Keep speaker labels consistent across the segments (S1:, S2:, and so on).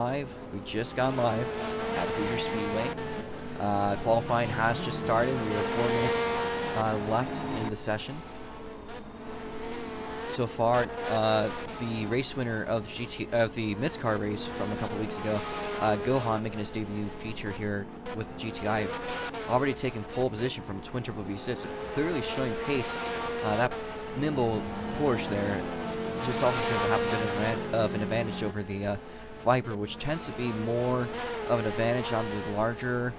S1: Live. We just got live at Hoosier Speedway. Qualifying has just started. We have 4 minutes left in the session. So far, the race winner of the Mitz car race from a couple weeks ago, Gohan, making his debut feature here with the GTI, already taken pole position from twin turbo V6, clearly showing pace. That nimble Porsche there just also seems to have a bit of an advantage over the Viper, which tends to be more of an advantage on the larger,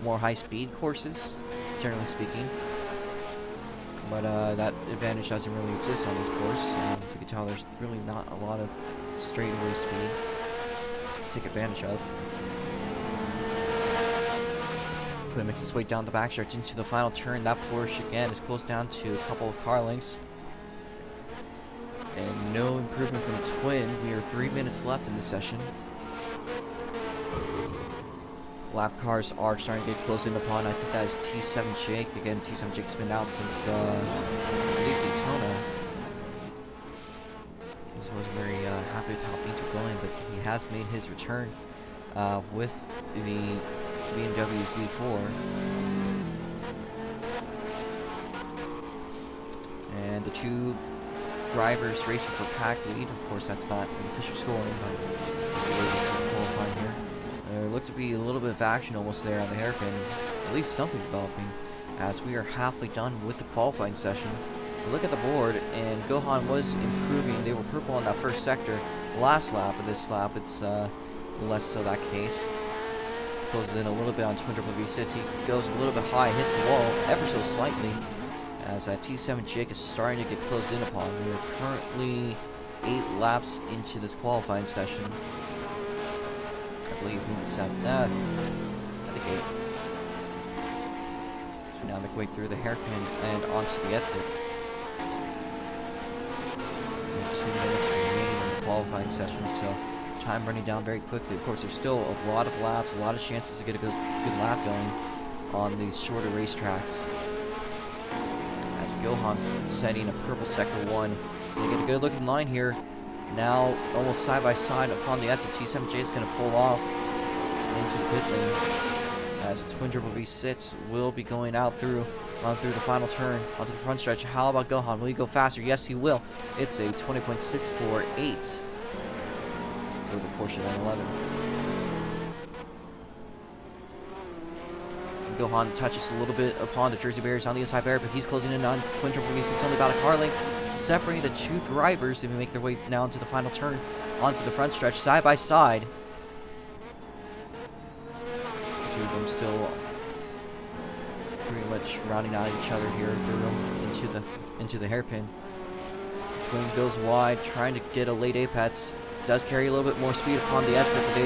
S1: more high-speed courses, generally speaking. But that advantage doesn't really exist on this course. You can tell there's really not a lot of straightaway speed to take advantage of. Twin makes its way down the backstretch into the final turn. That Porsche again is close down to a couple of car lengths. And no improvement from Twin. We are 3 minutes left in the session. Lap cars are starting to get close in upon. I think that is T7 Jake. Again, T7 Jake's been out since I believe Daytona. He wasn't very happy with how things were going, but he has made his return with the BMW Z4. And the two drivers racing for pack lead. Of course, that's not an official scoring, but just a way to qualify here. There looked to be a little bit of action almost there on the hairpin. At least something developing, as we are halfway done with the qualifying session. We look at the board, and Gohan was improving. They were purple on that first sector. Last lap of this lap, it's less so that case. Closes in a little bit on twin turbo V6. He goes a little bit high, hits the wall ever so slightly, as T7 Jake is starting to get closed in upon. We are currently 8 laps into this qualifying session. I believe we set that. I think 8. So now make way through the hairpin and onto the exit. And 2 minutes remaining in the qualifying session, so time running down very quickly. Of course, there's still a lot of laps, a lot of chances to get a good lap going on these shorter racetracks. As Gohan's setting a purple sector 1. They get a good looking line here. Now almost side by side upon the exit. T7J is going to pull off into the pit lane, as twin turbo V6 will be going out through the final turn onto the front stretch. How about Gohan? Will he go faster? Yes, he will. It's a 20.648 for the Porsche 911. Gohan touches a little bit upon the Jersey barriers on the inside barrier, but he's closing in on twin turbo V6, only about a car length separating the two drivers. They make their way now into the final turn onto the front stretch, side by side. Two of them still pretty much rounding out each other here through into the hairpin. Twin goes wide, trying to get a late apex. Does carry a little bit more speed upon the exit, but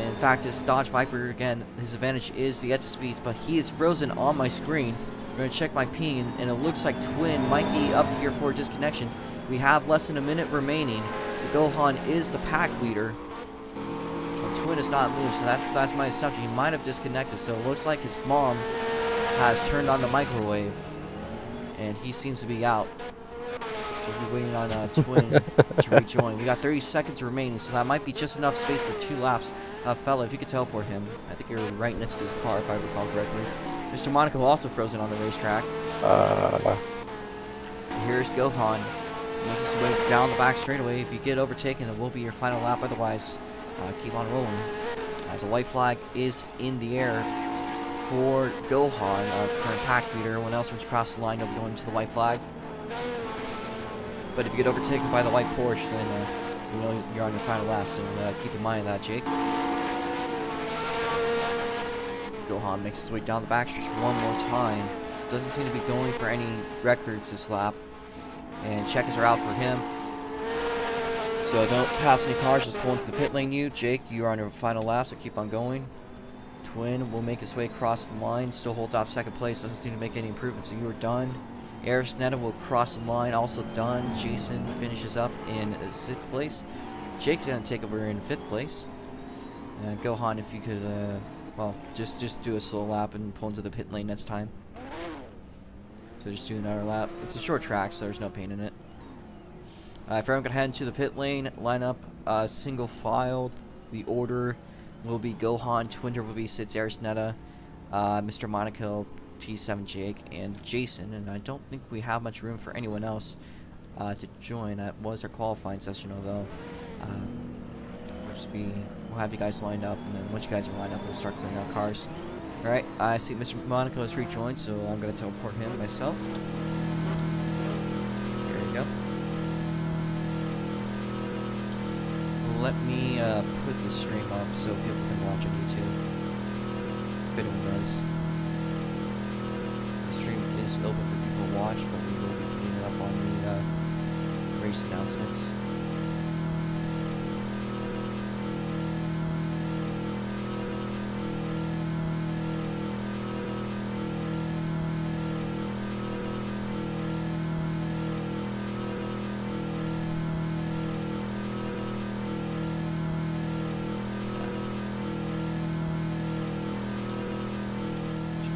S1: in fact, his Dodge Viper, again, his advantage is the exit speeds, but he is frozen on my screen. I'm going to check my ping, and it looks like Twin might be up here for a disconnection. We have less than a minute remaining, so Gohan is the pack leader. And Twin is not moved, so that's my assumption. He might have disconnected, so it looks like his mom has turned on the microwave, and he seems to be out. So we're waiting on Twin to rejoin. We got 30 seconds remaining, so that might be just enough space for 2 laps. Fella, if you could teleport him. I think you're right next to his car, if I recall correctly. Mr. Monaco also frozen on the racetrack. Here's Gohan. Makes his way down the back straightaway. If you get overtaken, it will be your final lap. Otherwise, keep on rolling. As a white flag is in the air for Gohan, current pack leader. Everyone else, once you cross the line, you'll be going to the white flag. But if you get overtaken by the white Porsche, then you know you're on your final lap, so keep in mind that, Jake. Gohan makes his way down the backstretch one more time. Doesn't seem to be going for any records this lap. And checkers are out for him. So don't pass any cars, just pull into the pit lane. Jake, you are on your final lap, so keep on going. Twin will make his way across the line, still holds off second place, doesn't seem to make any improvements, so you are done. Eris Netta will cross the line, also done. Jason finishes up in 6th place. Jake going to take over in 5th place. Gohan, if you could, well, just do a slow lap and pull into the pit lane next time. So just do another lap. It's a short track, so there's no pain in it. If everyone could head into the pit lane, line up single file The order will be Gohan, Twin Turbo V6, Arisneta, Mr. Monaco, T7 Jake, and Jason. And I don't think we have much room for anyone else to join. That was our qualifying session, although we'll have you guys lined up, and then once you guys are lined up, we'll start clearing out cars. Alright, I see Mr. Monaco has rejoined, so I'm going to teleport him myself. There you go. Let me put the stream up so people can watch on YouTube, if anyone does. The stream is open for people to watch, but we will be putting it up on the race announcements.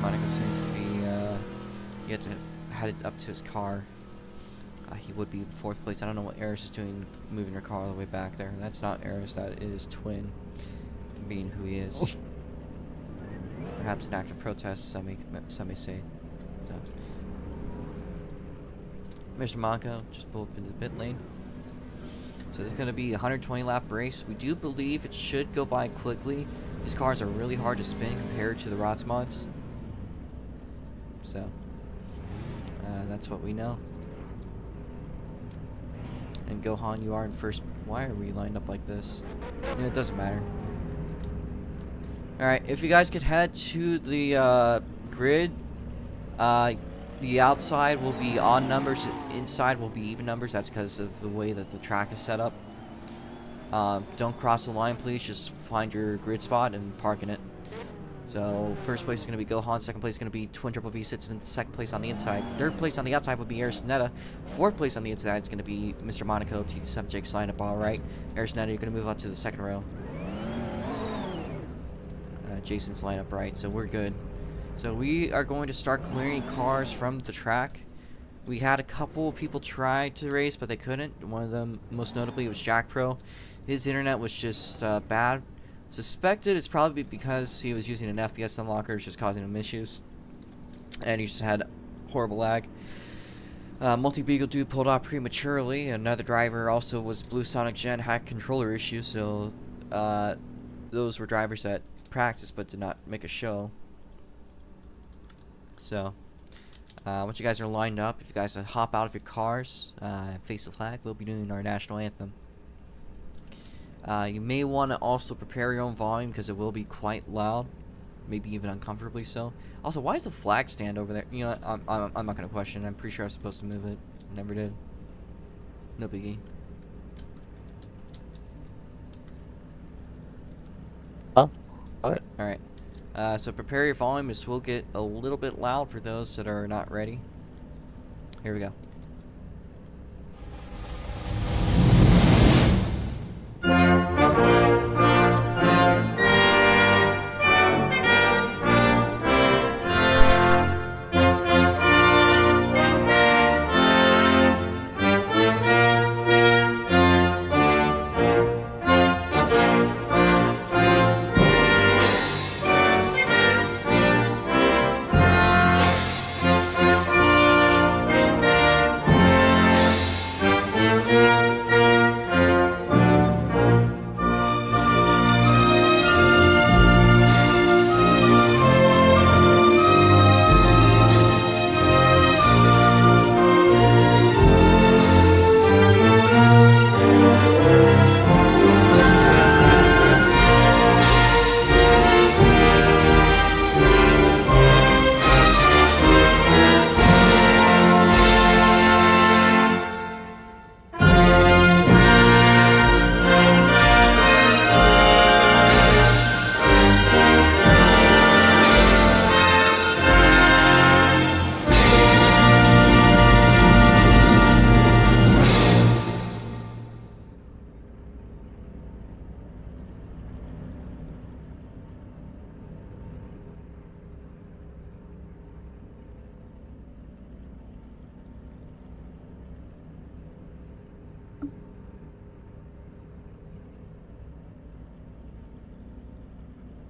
S1: Monaco seems to be yet to head it up to his car. He would be in 4th place. I don't know what Eris is doing, moving her car all the way back there. That's not Eris, that is Twin, being who he is. Perhaps an act of protest, some may say. So, Mr. Monaco just pulled up into the pit lane. So this is going to be a 120 lap race. We do believe it should go by quickly. These cars are really hard to spin compared to the Rots mods. So, that's what we know. And Gohan, you are in first. Why are we lined up like this? It doesn't matter. Alright, if you guys could head to the grid, the outside will be odd numbers, inside will be even numbers. That's because of the way that the track is set up. Don't cross the line, please. Just find your grid spot and park in it. So, first place is going to be Gohan, second place is going to be Twin Turbo V6, and second place on the inside. Third place on the outside would be Arisneta. Fourth place on the inside is going to be Mr. Monaco, T7 Jake, line up all right. Arisneta, you're going to move up to the second row. Jason's line up right, so we're good. So we are going to start clearing cars from the track. We had a couple people try to race, but they couldn't. One of them, most notably, was Jack Pro. His internet was just bad. Suspected it's probably because he was using an FPS unlocker, just causing him issues, and he just had horrible lag. Multi-Beagle dude pulled off prematurely. Another driver also was Blue Sonic Gen, had controller issues, so those were drivers that practiced but did not make a show. So once you guys are lined up, if you guys hop out of your cars, face the flag, we'll be doing our national anthem. You may want to also prepare your own volume because it will be quite loud, maybe even uncomfortably so. Also, why is the flag stand over there? You know, I'm not going to question it. I'm pretty sure I was supposed to move it. Never did. No biggie.
S2: Oh, alright.
S1: Alright. So prepare your volume. This will get a little bit loud for those that are not ready. Here we go.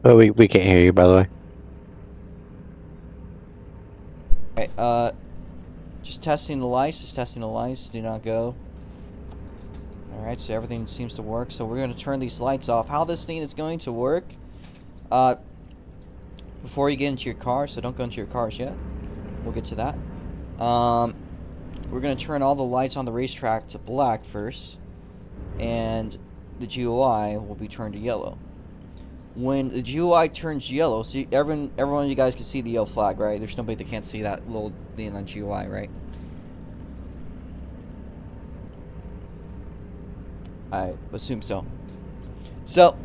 S2: Oh, we can't hear you, by the way.
S1: Alright, just testing the lights, do not go. Alright, so everything seems to work, so we're going to turn these lights off. How this thing is going to work, before you get into your car, so don't go into your cars yet. We'll get to that. We're going to turn all the lights on the racetrack to black first, and the GUI will be turned to yellow. When the GUI turns yellow, so everyone of you guys can see the yellow flag, right? There's nobody that can't see that little thing on GUI, right? I assume so. So,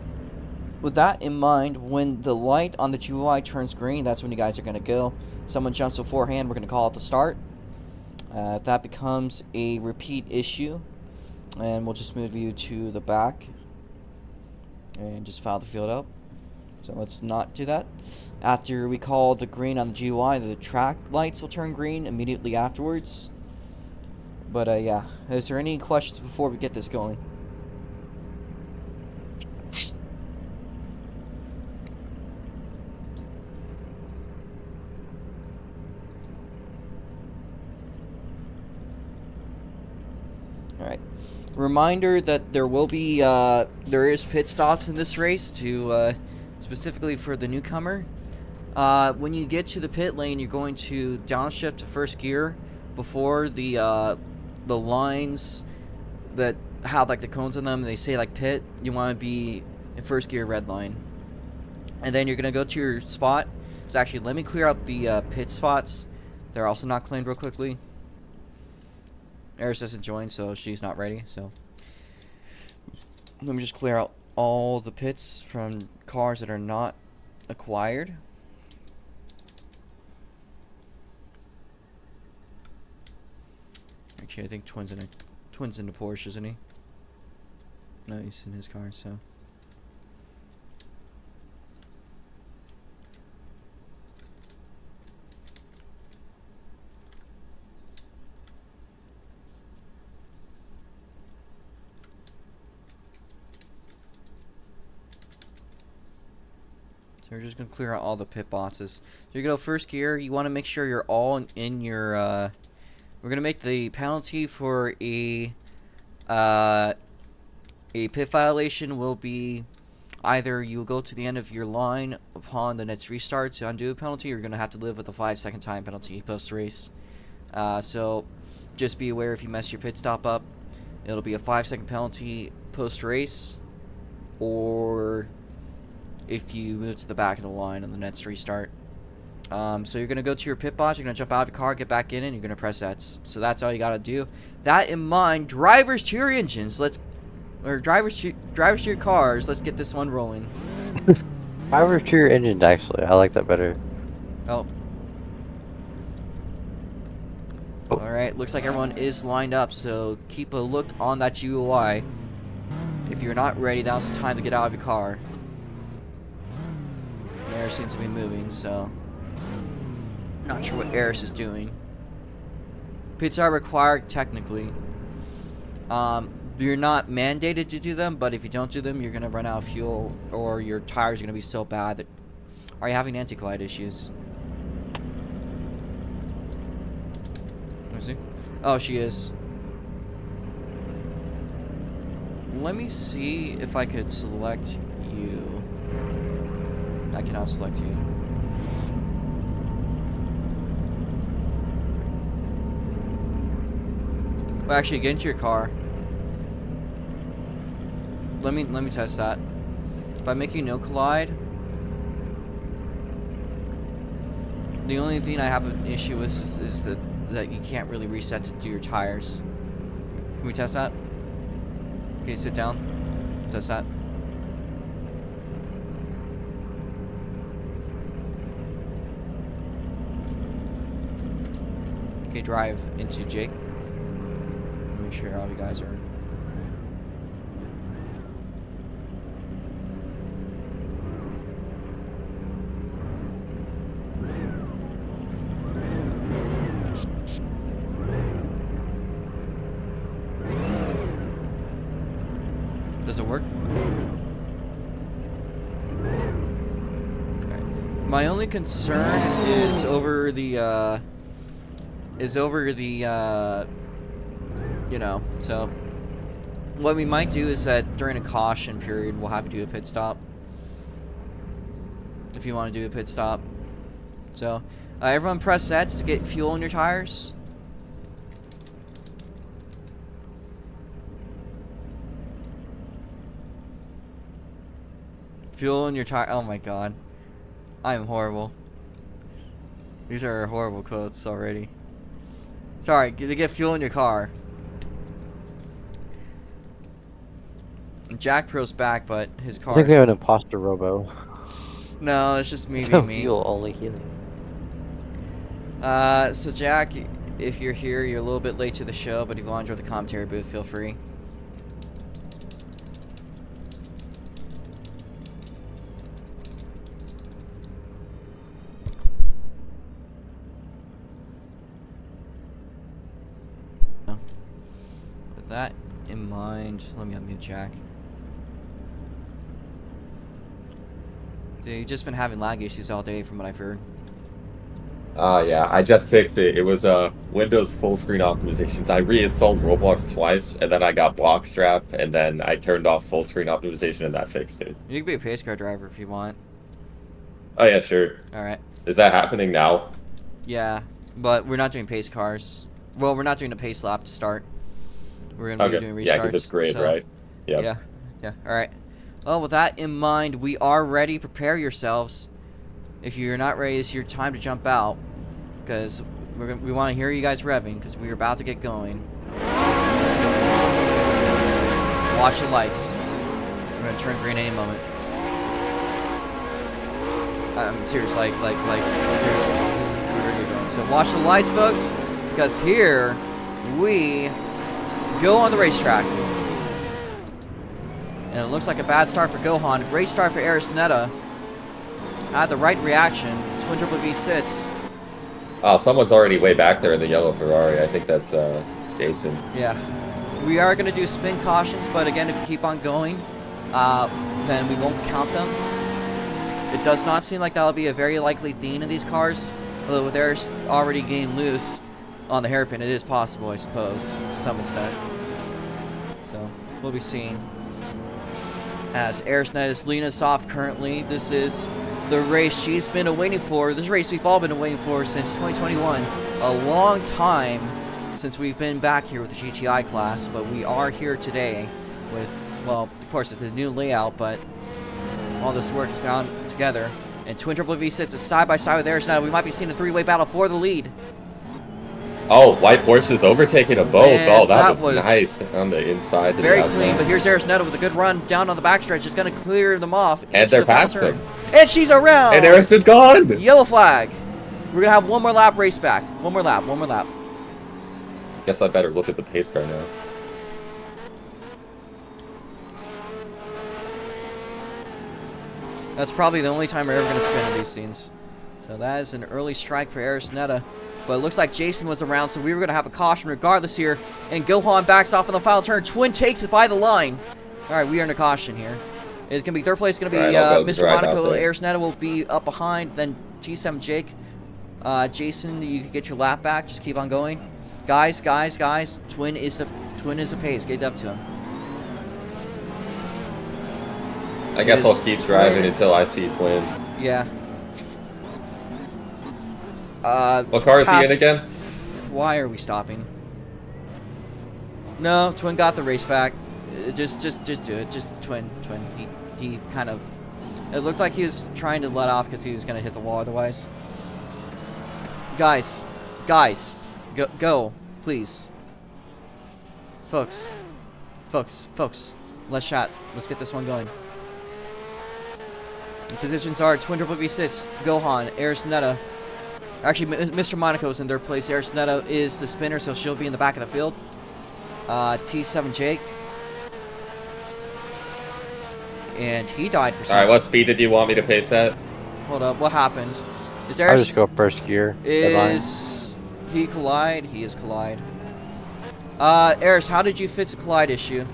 S1: with that in mind, when the light on the GUI turns green, that's when you guys are going to go. Someone jumps beforehand, we're going to call it the start. If that becomes a repeat issue, and we'll just move you to the back and just file the field out. So let's not do that. After we call the green on the GUI, the track lights will turn green immediately afterwards. But yeah, is there any questions before we get this going? Alright. Reminder that there will be, there is pit stops in this race to, specifically for the newcomer. When you get to the pit lane, you're going to downshift to first gear before the lines that have like the cones on them, they say like pit, you want to be in first gear red line. And then you're going to go to your spot. So actually, let me clear out the pit spots. They're also not claimed real quickly. Eris doesn't join, so she's not ready, so let me just clear out all the pits from cars that are not acquired. Actually, I think Twin's in the Porsche, isn't he? No, he's in his car, so. So we're just going to clear out all the pit boxes. So you're going to go first gear. You want to make sure you're all in your... we're going to make the penalty for a pit violation will be either you go to the end of your line upon the next restart to undo a penalty, or you're going to have to live with a 5-second time penalty post-race. So just be aware if you mess your pit stop up, it'll be a 5-second penalty post-race, or if you move to the back of the line on the next restart. So you're going to go to your pit box, you're going to jump out of your car, get back in, and you're going to press X. So that's all you got to do. That in mind, drivers to your engines, drivers to your cars, let's get this one rolling.
S2: Drivers to your engines, actually. I like that better.
S1: Oh. Alright, looks like everyone is lined up, so keep a look on that GUI. If you're not ready, now's the time to get out of your car. Eris seems to be moving, so not sure what Eris is doing. Pits are required technically. You're not mandated to do them, but if you don't do them, you're gonna run out of fuel, or your tires are gonna be so bad that. Are you having anti-glide issues? Let me see. Oh, she is. Let me see if I could select you. I cannot select you. Well, actually, get into your car. Let me test that. If I make you no collide, the only thing I have an issue with is that you can't really reset to do your tires. Can we test that? Can you sit down? Test that. Okay, drive into Jake. Make sure all you guys are. Does it work? My only concern is over the, you know, so what we might do is that during a caution period, we'll have to do a pit stop. If you want to do a pit stop. So, everyone press sets to get fuel in your tires. Fuel in your tire. Oh my god. I am horrible. These are horrible quotes already. Sorry, to get fuel in your car. Jack Pro's back, but his car.
S2: I think we have an imposter robo.
S1: No, it's just me
S2: No
S1: being me.
S2: fuel, only healing.
S1: So Jack, if you're here, you're a little bit late to the show, but if you want to join the commentary booth, feel free. With that in mind, let me unmute Jack. So you've just been having lag issues all day from what I've heard.
S3: Yeah, I just fixed it. It was Windows full screen optimizations. I reinstalled Roblox twice, and then I got block strap, and then I turned off full screen optimization, and that fixed it.
S1: You can be a pace car driver if you want.
S3: Oh yeah, sure.
S1: Alright.
S3: Is that happening now?
S1: Yeah, but we're not doing pace cars. Well, we're not doing a pace lap to start. We're going to be doing restarts.
S3: Yeah, because it's grid,
S1: so,
S3: right? Yep.
S1: Yeah. Yeah. Alright. Well, with that in mind, we are ready. Prepare yourselves. If you're not ready, it's your time to jump out. Because we want to hear you guys revving, because we're about to get going. Watch the lights. We're going to turn green any moment. I'm serious, like where you're going. So watch the lights, folks, because here we go on the racetrack. And it looks like a bad start for Gohan. Great start for Arisneta. Had the right reaction. Twin Triple V sits.
S3: Oh, someone's already way back there in the yellow Ferrari. I think that's Jason.
S1: Yeah. We are going to do spin cautions, but again, if you keep on going, then we won't count them. It does not seem like that'll be a very likely theme in these cars. Although with theirs already getting loose on the hairpin, it is possible, I suppose, to some extent. So, we'll be seeing. As Arisnet is leading us off currently, this is the race she's been awaiting for. This race we've all been waiting for since 2021. A long time since we've been back here with the GTI class, but we are here today with, well, of course it's a new layout, but all this work is down together. And Twin Triple V sits side by side with Arisnet. We might be seeing a three-way battle for the lead.
S3: Oh, white Porsche's overtaking them both.
S1: Man,
S3: oh, that was
S1: nice
S3: on the inside. To
S1: very
S3: the outside.
S1: clean, but here's Arisneta with a good run down on the backstretch. It's going to clear them off.
S3: And they're past him.
S1: And she's around.
S3: And Eris is gone.
S1: Yellow flag. We're going to have one more lap race back. One more lap.
S3: Guess I better look at the pace car now.
S1: That's probably the only time we're ever going to spin in these scenes. So that is an early strike for Arisneta. But it looks like Jason was around, so we were going to have a caution regardless here. And Gohan backs off on the final turn. Twin takes it by the line. All right, we are in a caution here. It's going to be third place. It's going to be Mr. Monaco. Arisneta will be up behind. Then T7 Jake. Jason, you can get your lap back. Just keep on going. Guys. Twin is the pace. Get up to him.
S3: I guess I'll keep driving until I see Twin.
S1: Yeah.
S3: What car is he in again?
S1: Why are we stopping? No, Twin got the race back. Just do it. Just Twin. He kind of. It looked like he was trying to let off because he was gonna hit the wall otherwise. Guys, go, please. Folks. Let's shot. Let's get this one going. The positions are Twin Triple V6, Gohan, Arisneta. Actually, Mr. Monaco is in third place. Arisneta is the spinner, so she'll be in the back of the field. T7 Jake. And he died for some.
S3: Alright, what speed did you want me to pace at?
S1: Hold up, what happened? Is
S2: I'll just go first gear.
S1: Is he collide? He is collide. Eris, how did you fix the collide issue?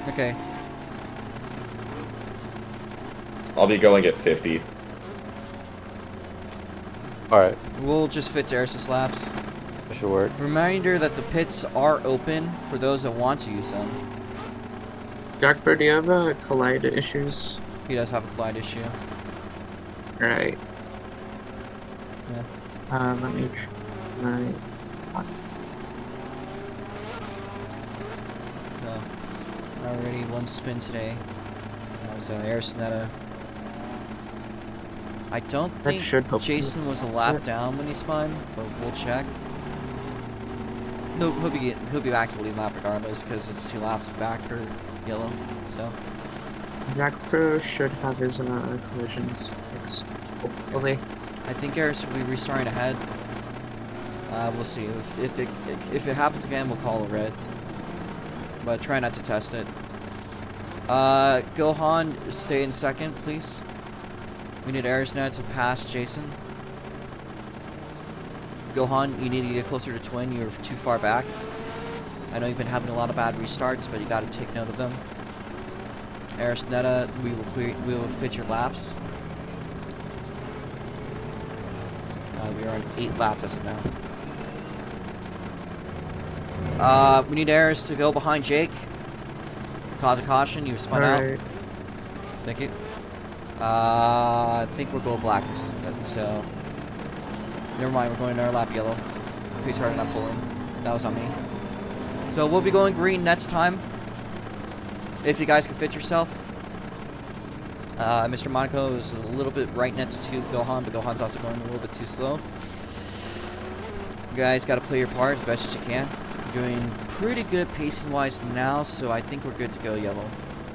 S1: Okay.
S3: I'll be going at 50.
S2: Alright,
S1: We'll just fit to Eris's laps.
S2: that should work.
S1: Reminder that the pits are open for those that want to use them.
S4: Darkbird, do you have collide issues?
S1: He does have a glide issue.
S4: Right.
S1: Yeah.
S4: Let me try.
S1: So, already one spin today. That was Arisnetta. I don't
S4: That
S1: think
S4: should help
S1: Jason was a
S4: fix
S1: lap
S4: it.
S1: down when he spun, but we'll check. He'll be back to lead lap regardless because it's 2 laps back for yellow. So
S4: Darkbird should have his collisions fixed, hopefully.
S1: I think Eris will be restarting ahead. We'll see if it happens again. We'll call a red, but try not to test it. Gohan, stay in second, please. We need Arisnet to pass Jason. Gohan, you need to get closer to Twin. You're too far back. I know you've been having a lot of bad restarts, but you got to take note of them. Arisnetta, we will fit your laps. We are on 8 laps as of now. We need Aris to go behind Jake. Cause a caution. You spun out.
S4: Alright.
S1: Thank you. I think we'll go black this time, so never mind, we're going another lap yellow. Please hard enough pulling. That was on me. So we'll be going green next time. If you guys can fit yourself. Mr. Monaco is a little bit right next to Gohan, but Gohan's also going a little bit too slow. You guys got to play your part as best as you can. You're doing pretty good pacing wise now, so I think we're good to go yellow.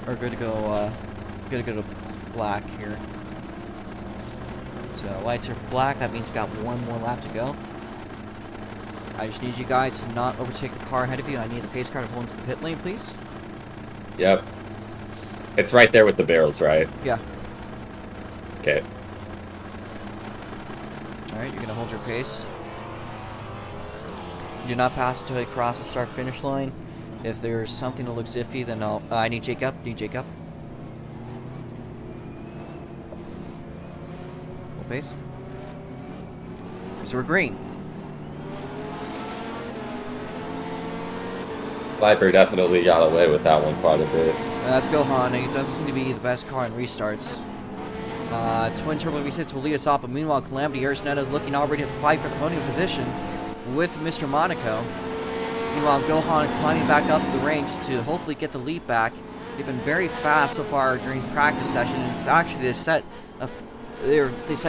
S1: Or good to go to black here. So lights are black, that means got 1 more lap to go. I just need you guys to not overtake the car ahead of you. I need the pace car to pull into the pit lane, please.
S3: Yep. It's right there with the barrels, right?
S1: Yeah.
S3: Okay.
S1: Alright, you're gonna hold your pace. Do not pass until you cross the start-finish line. If there's something that looks iffy, then I need Jacob. Need Jacob. Full pace. So we're green.
S3: Viper definitely got away with that one quite a bit.
S1: Let's go, Han. It doesn't seem to be the best car in restarts. Twin Turbo V6 will lead us off, but meanwhile, Calamity Arisnetta looking already to fight for the podium position with Mr. Monaco. Meanwhile, Gohan climbing back up the ranks to hopefully get the lead back. They've been very fast so far during practice session, and it's actually they set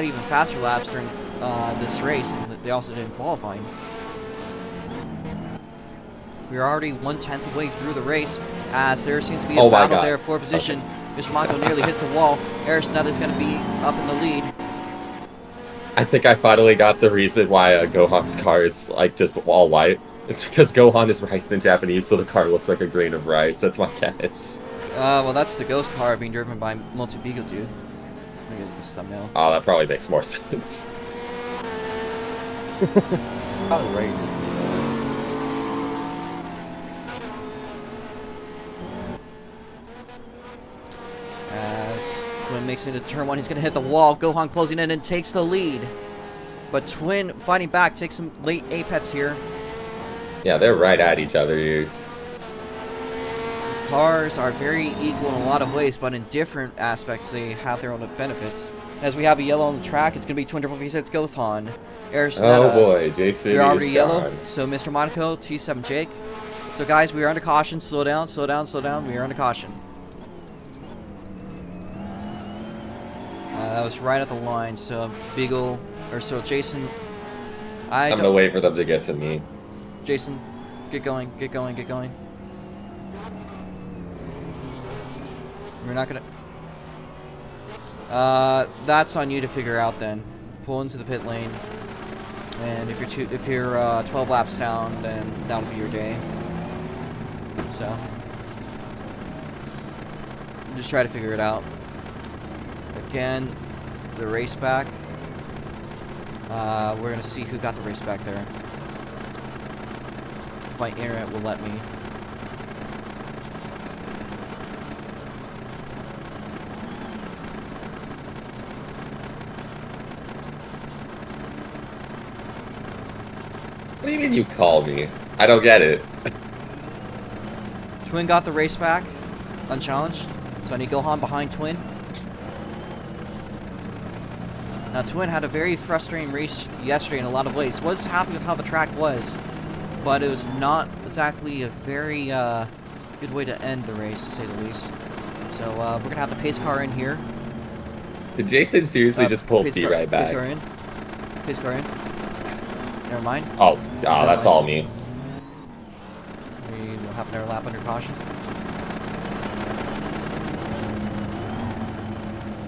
S1: even faster laps during this race, and they also did in qualifying. We're already 1/10 of the way through the race, as there seems to be a battle there for position. Okay. Mr. Monaco nearly hits the wall. Arisnetta is going to be up in the lead.
S3: I think I finally got the reason why Gohan's car is like just all white. It's because Gohan is rice in Japanese, so the car looks like a grain of rice. That's my guess.
S1: Well, that's the ghost car being driven by Multi-Beagle Dude. Let me get this thumbnail.
S3: Oh, that probably makes more sense.
S2: Probably right.
S1: As Twin makes it into turn 1, he's going to hit the wall. Gohan closing in and takes the lead. But Twin fighting back, takes some late apex here.
S3: Yeah, they're right at each other, dude.
S1: These cars are very equal in a lot of ways, but in different aspects, they have their own benefits. As we have a yellow on the track, it's going to be Twin Triple V6 Gohan.
S3: Oh boy, Jason
S1: You're already
S3: is
S1: yellow.
S3: gone.
S1: So Mr. Monaco, T7 Jake. So guys, we are under caution. Slow down, slow down, slow down. We are under caution. That was right at the line, so Jason,
S3: I'm gonna wait for them to get to me.
S1: Jason, get going, get going, get going. We're not gonna... that's on you to figure out then. Pull into the pit lane, and if you're 12 laps down, then that'll be your day. So, just try to figure it out. Again, the race back. We're gonna see who got the race back there. If my internet will let me.
S3: What do you mean you call me? I don't get it.
S1: Twin got the race back, unchallenged. So I need Gohan behind Twin. Now Twin had a very frustrating race yesterday in a lot of ways. Was happy with how the track was, but it was not exactly a very good way to end the race, to say the least. So we're gonna have the pace car in here.
S3: Did Jason seriously just pull
S1: pace
S3: P
S1: car,
S3: right back?
S1: Pace car in. Pace car in. Never mind.
S3: Oh, that's all me.
S1: We will have another lap under caution.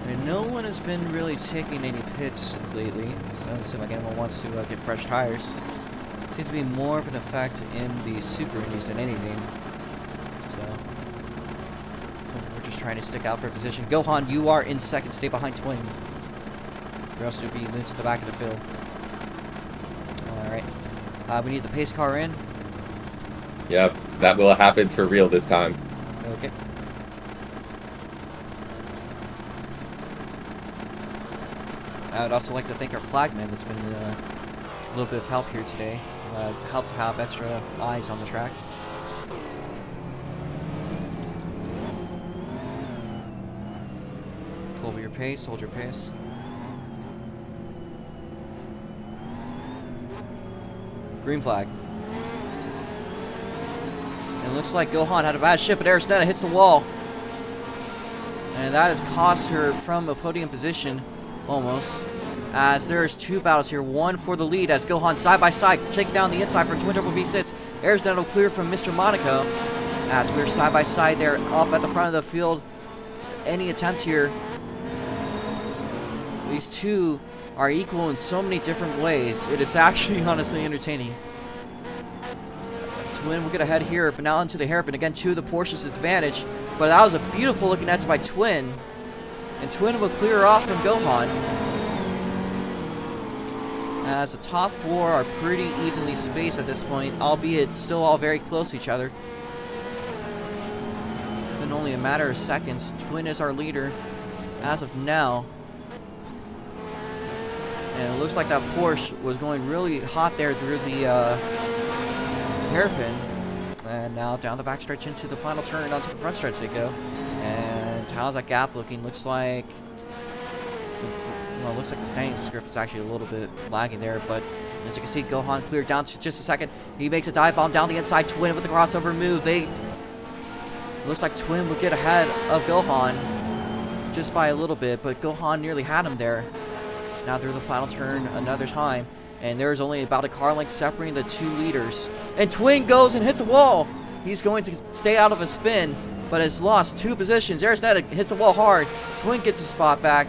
S1: And no one has been really taking any pits lately. So it doesn't seem like anyone wants to get fresh tires. Seems to be more of an effect in the Super Indies than anything. So we're just trying to stick out for a position. Gohan, you are in second. Stay behind Twin, or else you'll be moved to the back of the field. Alright. We need the pace car in.
S3: Yep, that will happen for real this time.
S1: Okay. I would also like to thank our flagman that's been a little bit of help here today. To help to have extra eyes on the track. Hold your pace, hold your pace. Green flag. And it looks like Gohan had a bad ship, but Arisneta hits the wall. And that has cost her from a podium position, almost. As there's two battles here, one for the lead as Gohan side by side, shaking down the inside for Twin Turbo V6. Arisneta will clear from Mr. Monaco. As we're side by side there, up at the front of the field. Any attempt here. These two are equal in so many different ways. It is actually honestly entertaining. Twin will get ahead here, but now into the hairpin. Again, two of the Porsche's advantage. But that was a beautiful looking exit by Twin. And Twin will clear off from Gohan. As the top four are pretty evenly spaced at this point, albeit still all very close to each other. In only a matter of seconds, Twin is our leader as of now. And it looks like that Porsche was going really hot there through the hairpin. And now down the backstretch into the final turn, onto the front stretch they go. And how's that gap looking? Looks like... Well, it looks like the standing script is actually a little bit lagging there, but as you can see, Gohan cleared down to just a second. He makes a dive bomb down the inside. Twin with the crossover move. Looks like Twin will get ahead of Gohan just by a little bit, but Gohan nearly had him there. Now through the final turn another time, and there's only about a car length separating the two leaders. And Twin goes and hits the wall. He's going to stay out of a spin, but has lost two positions. Arisneta hits the wall hard. Twin gets a spot back.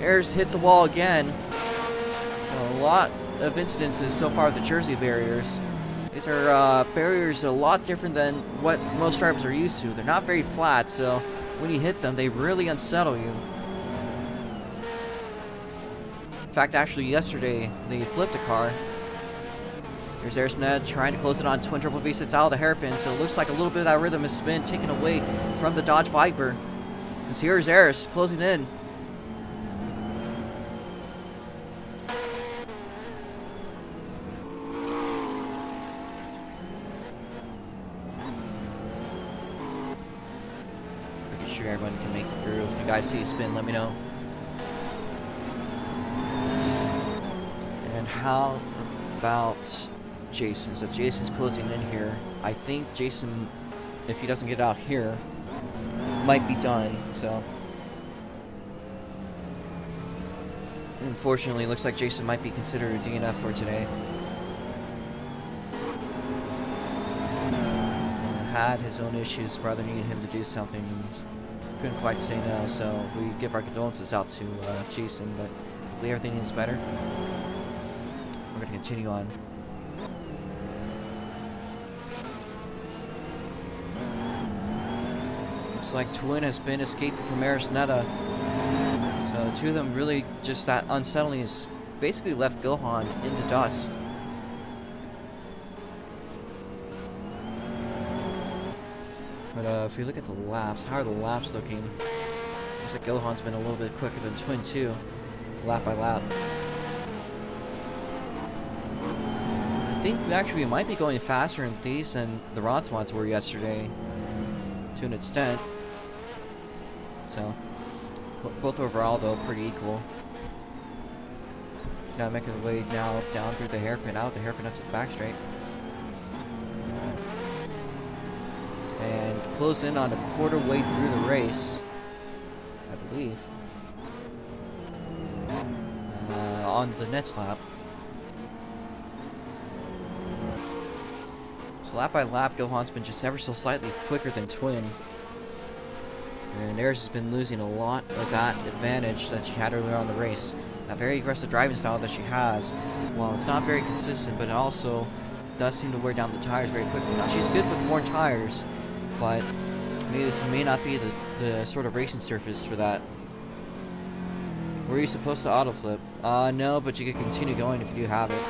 S1: Ayers hits the wall again. So a lot of incidences so far with the Jersey barriers. These are barriers a lot different than what most drivers are used to. They're not very flat, so when you hit them, they really unsettle you. In fact, actually yesterday, they flipped a car. Here's Arisneta trying to close it on Twin Turbo V6 out of the hairpin, so it looks like a little bit of that rhythm is spin taken away from the Dodge Viper. Because here's Aris closing in. Sure everyone can make it through. If you guys see a spin, let me know. And how about Jason? So Jason's closing in here. I think Jason, if he doesn't get out here, might be done. So unfortunately, it looks like Jason might be considered a DNF for today. Had his own issues. Brother needed him to do something. And couldn't quite say no, so we give our condolences out to Jason, but hopefully everything is better. We're going to continue on. Looks like Twin has been escaping from Arisneta. So the two of them really just that unsettling has basically left Gohan in the dust. But if we look at the laps, how are the laps looking? Looks like Gohan's been a little bit quicker than Twin too, lap by lap. think we might be going faster in these than the Rodswats were yesterday, to an extent. So, both overall though pretty equal. Gotta make our way now down through the hairpin, out the hairpin up to the back straight. And close in on a quarter way through the race, I believe. On the next lap. So lap by lap, Gohan's been just ever so slightly quicker than Twin. And Eris has been losing a lot of that advantage that she had earlier on in the race. That very aggressive driving style that she has, well, it's not very consistent, but it also does seem to wear down the tires very quickly. Now, she's good with more tires, but maybe this may not be the sort of racing surface for that. Were you supposed to auto flip? No, but you can continue going if you do have it.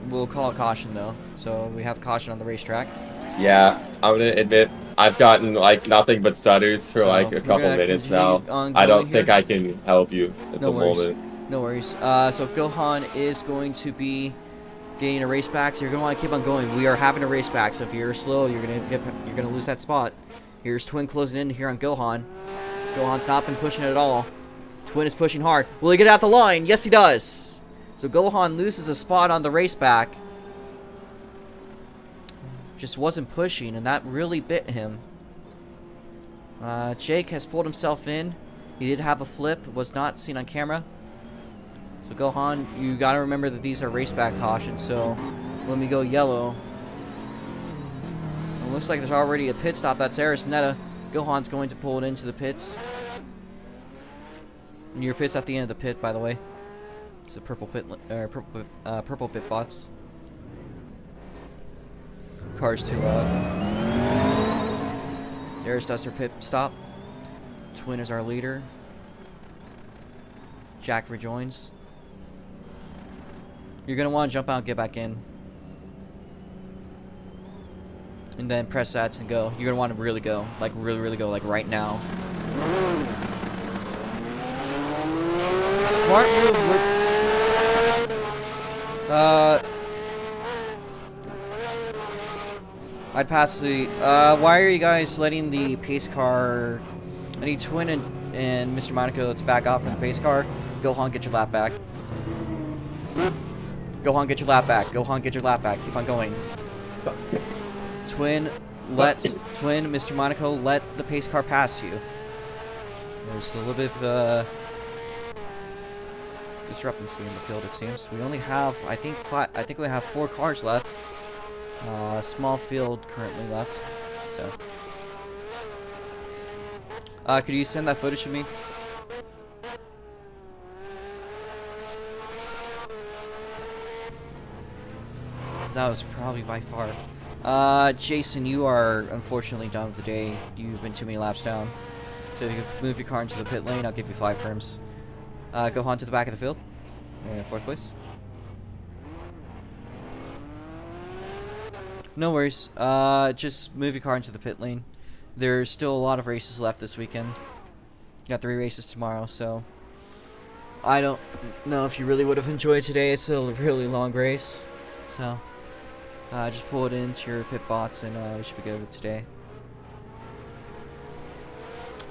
S1: We'll call it caution though. So we have caution on the racetrack.
S3: Yeah, I'm gonna admit I've gotten like nothing but stutters for like a couple minutes now. I don't think I can help you at the moment.
S1: No worries. So Gohan is going to be getting a race back. So you're gonna want to keep on going. We are having a race back. So if you're slow, you're gonna lose that spot. Here's Twin closing in here on Gohan. Gohan's not been pushing it at all. Twin is pushing hard. Will he get out the line? Yes, he does. So Gohan loses a spot on the race back. Just wasn't pushing, and that really bit him. Jake has pulled himself in. He did have a flip, was not seen on camera. So Gohan, you gotta remember that these are race back cautions. So when we go yellow, it looks like there's already a pit stop. That's Eris Netta. Gohan's going to pull it into the pits. And your pit's at the end of the pit, by the way. It's a purple pit, purple pit bots. Car's too loud. Eris does her pit stop. Twin is our leader. Jack rejoins. You're gonna want to jump out and get back in. And then press that to go. You're gonna want to really go. Like really go, like right now. Smart move with I'd pass the why are you guys letting the pace car, I need Twin and Mr. Monaco to back off from the pace car. Gohan, get your lap back. Gohan, get your lap back. Gohan, get your lap back. Keep on going. Twin, Mr. Monaco, let the pace car pass you. There's a little bit of discrepancy in the field, it seems. We only have, I think we have 4 cars left. Small field currently left. So, could you send that footage to me? That was probably by far. Jason, you are unfortunately done with the day. You've been too many laps down. So if you could move your car into the pit lane, I'll give you 5 perms. Gohan to the back of the field. 4th place. No worries. Just move your car into the pit lane. There's still a lot of races left this weekend. Got 3 races tomorrow, so I don't know if you really would have enjoyed today. It's still a really long race. So just pull it into your pit bots and we should be good with today.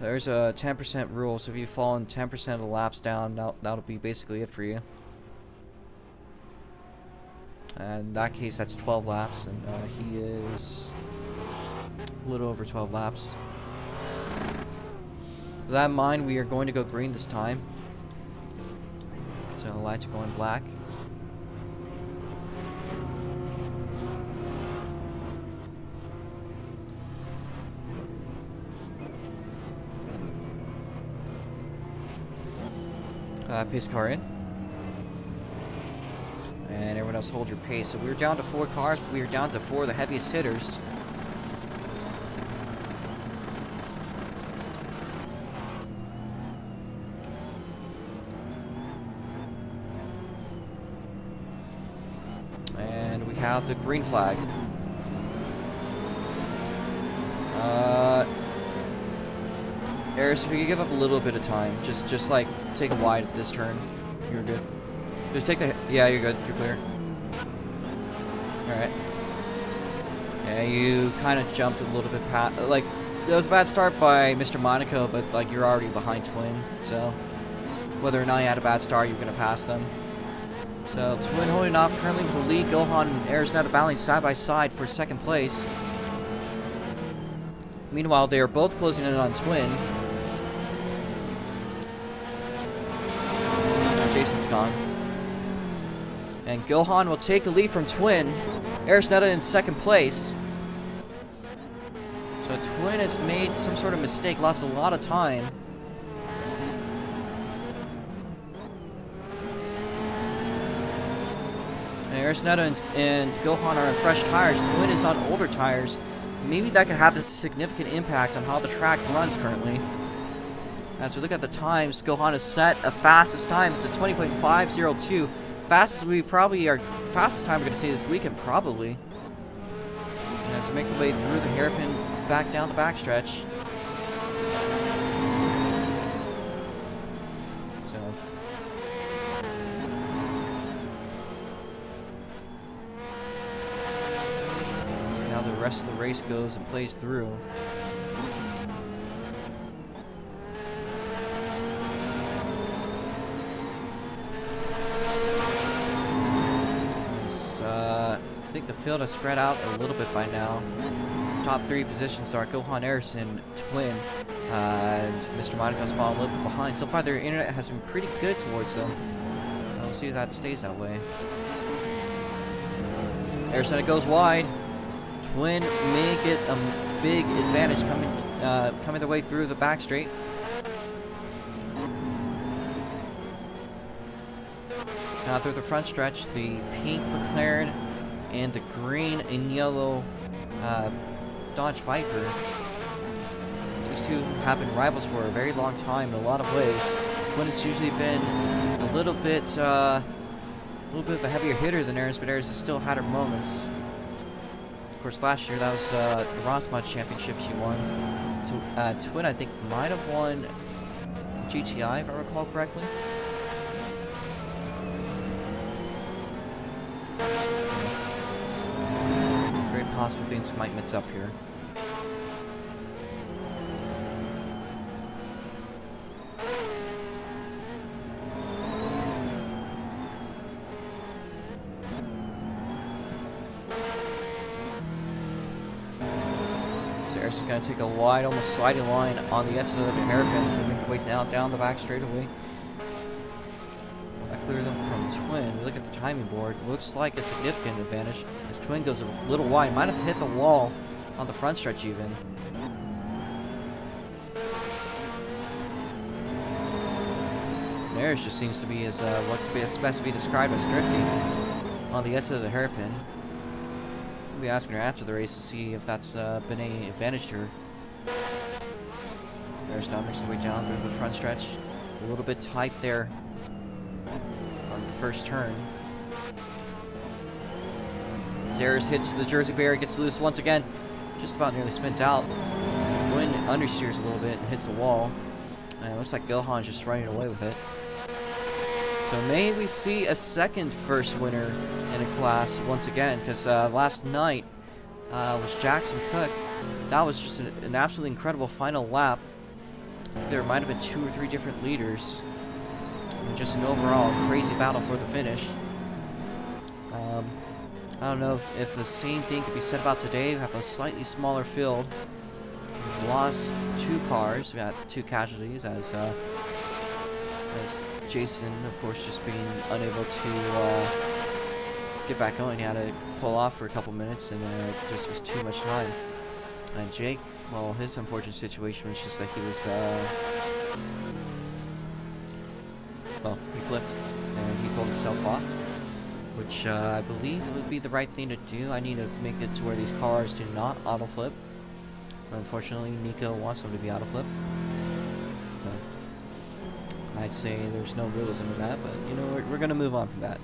S1: There's a 10% rule, so if you've fallen 10% of the laps down, that'll be basically it for you. And in that case, that's 12 laps, and he is a little over 12 laps. With that in mind, we are going to go green this time. So the lights are going black. Pace car in. And everyone else hold your pace. So we're down to 4 cars, but we're down to 4 of the heaviest hitters. And we have the green flag. Eris, if you could give up a little bit of time, just like take a wide at this turn, you're good. Just take the... Yeah, you're good. You're clear. Alright. Yeah, you kind of jumped a little bit past... Like, that was a bad start by Mr. Monaco, but, like, you're already behind Twin, so... Whether or not you had a bad start, you're going to pass them. So, Twin holding off currently with the lead. Gohan and Arizona battling side by side for second place. Meanwhile, they are both closing in on Twin. Now Jason's gone. And Gohan will take the lead from Twin. Arizona in second place. So Twin has made some sort of mistake, lost a lot of time. Arizona and Gohan are on fresh tires. Twin is on older tires. Maybe that could have a significant impact on how the track runs currently. As we look at the times, Gohan has set a fastest time. It's a 20.502. Fastest we probably are fastest time we're going to see this weekend, probably. And as we make the way through the hairpin back down the backstretch. So now the rest of the race goes and plays through. I think the field has spread out a little bit by now. Top three positions are Gohan, Harrison, Twin, and Mr. Monica's fallen a little bit behind. So far, their internet has been pretty good towards them. We'll see if that stays that way. Harrison goes wide. Twin may get a big advantage coming their way through the back straight. Now through the front stretch, the pink McLaren and the green and yellow Dodge Viper. These two have been rivals for a very long time in a lot of ways. Twin has usually been a little bit of a heavier hitter than Aries, but Aries has still had her moments. Of course, last year that was the Rosmod Championship she won. So Twin, I think, might have won GTI if I recall correctly. Possible things might mix up here. So Harris is going to take a wide, almost sliding line on the exit of the hairpin to make the way down the back straightaway. Clear them from Twin. We look at the timing board. Looks like a significant advantage as Twin goes a little wide. Might have hit the wall on the front stretch even. Nares just seems to be as what could be best to be described as drifting on the exit of the hairpin. We'll be asking her after the race to see if that's been any advantage to her. Nares now makes her way down through the front stretch. A little bit tight there on the first turn. Zaris hits the Jersey barrier, gets loose once again. Just about nearly spins out. Twin understeers a little bit and hits the wall. And it looks like Gohan's just running away with it. So may we see a second first winner in a class once again, because last night was Jackson Cook. That was just an absolutely incredible final lap. I think there might have been 2 or 3 different leaders. And just an overall crazy battle for the finish. I don't know if the same thing could be said about today. We have a slightly smaller field. We've lost 2 cars. We got 2 casualties as Jason, of course, just being unable to get back going. He had to pull off for a couple minutes, and it just was too much time. And Jake, well, his unfortunate situation was just that he was, well, he flipped, and he pulled himself off, which I believe would be the right thing to do. I need to make it to where these cars do not auto-flip. But unfortunately, Nico wants them to be auto-flip. So, I'd say there's no realism in that, but, you know, we're going to move on from that.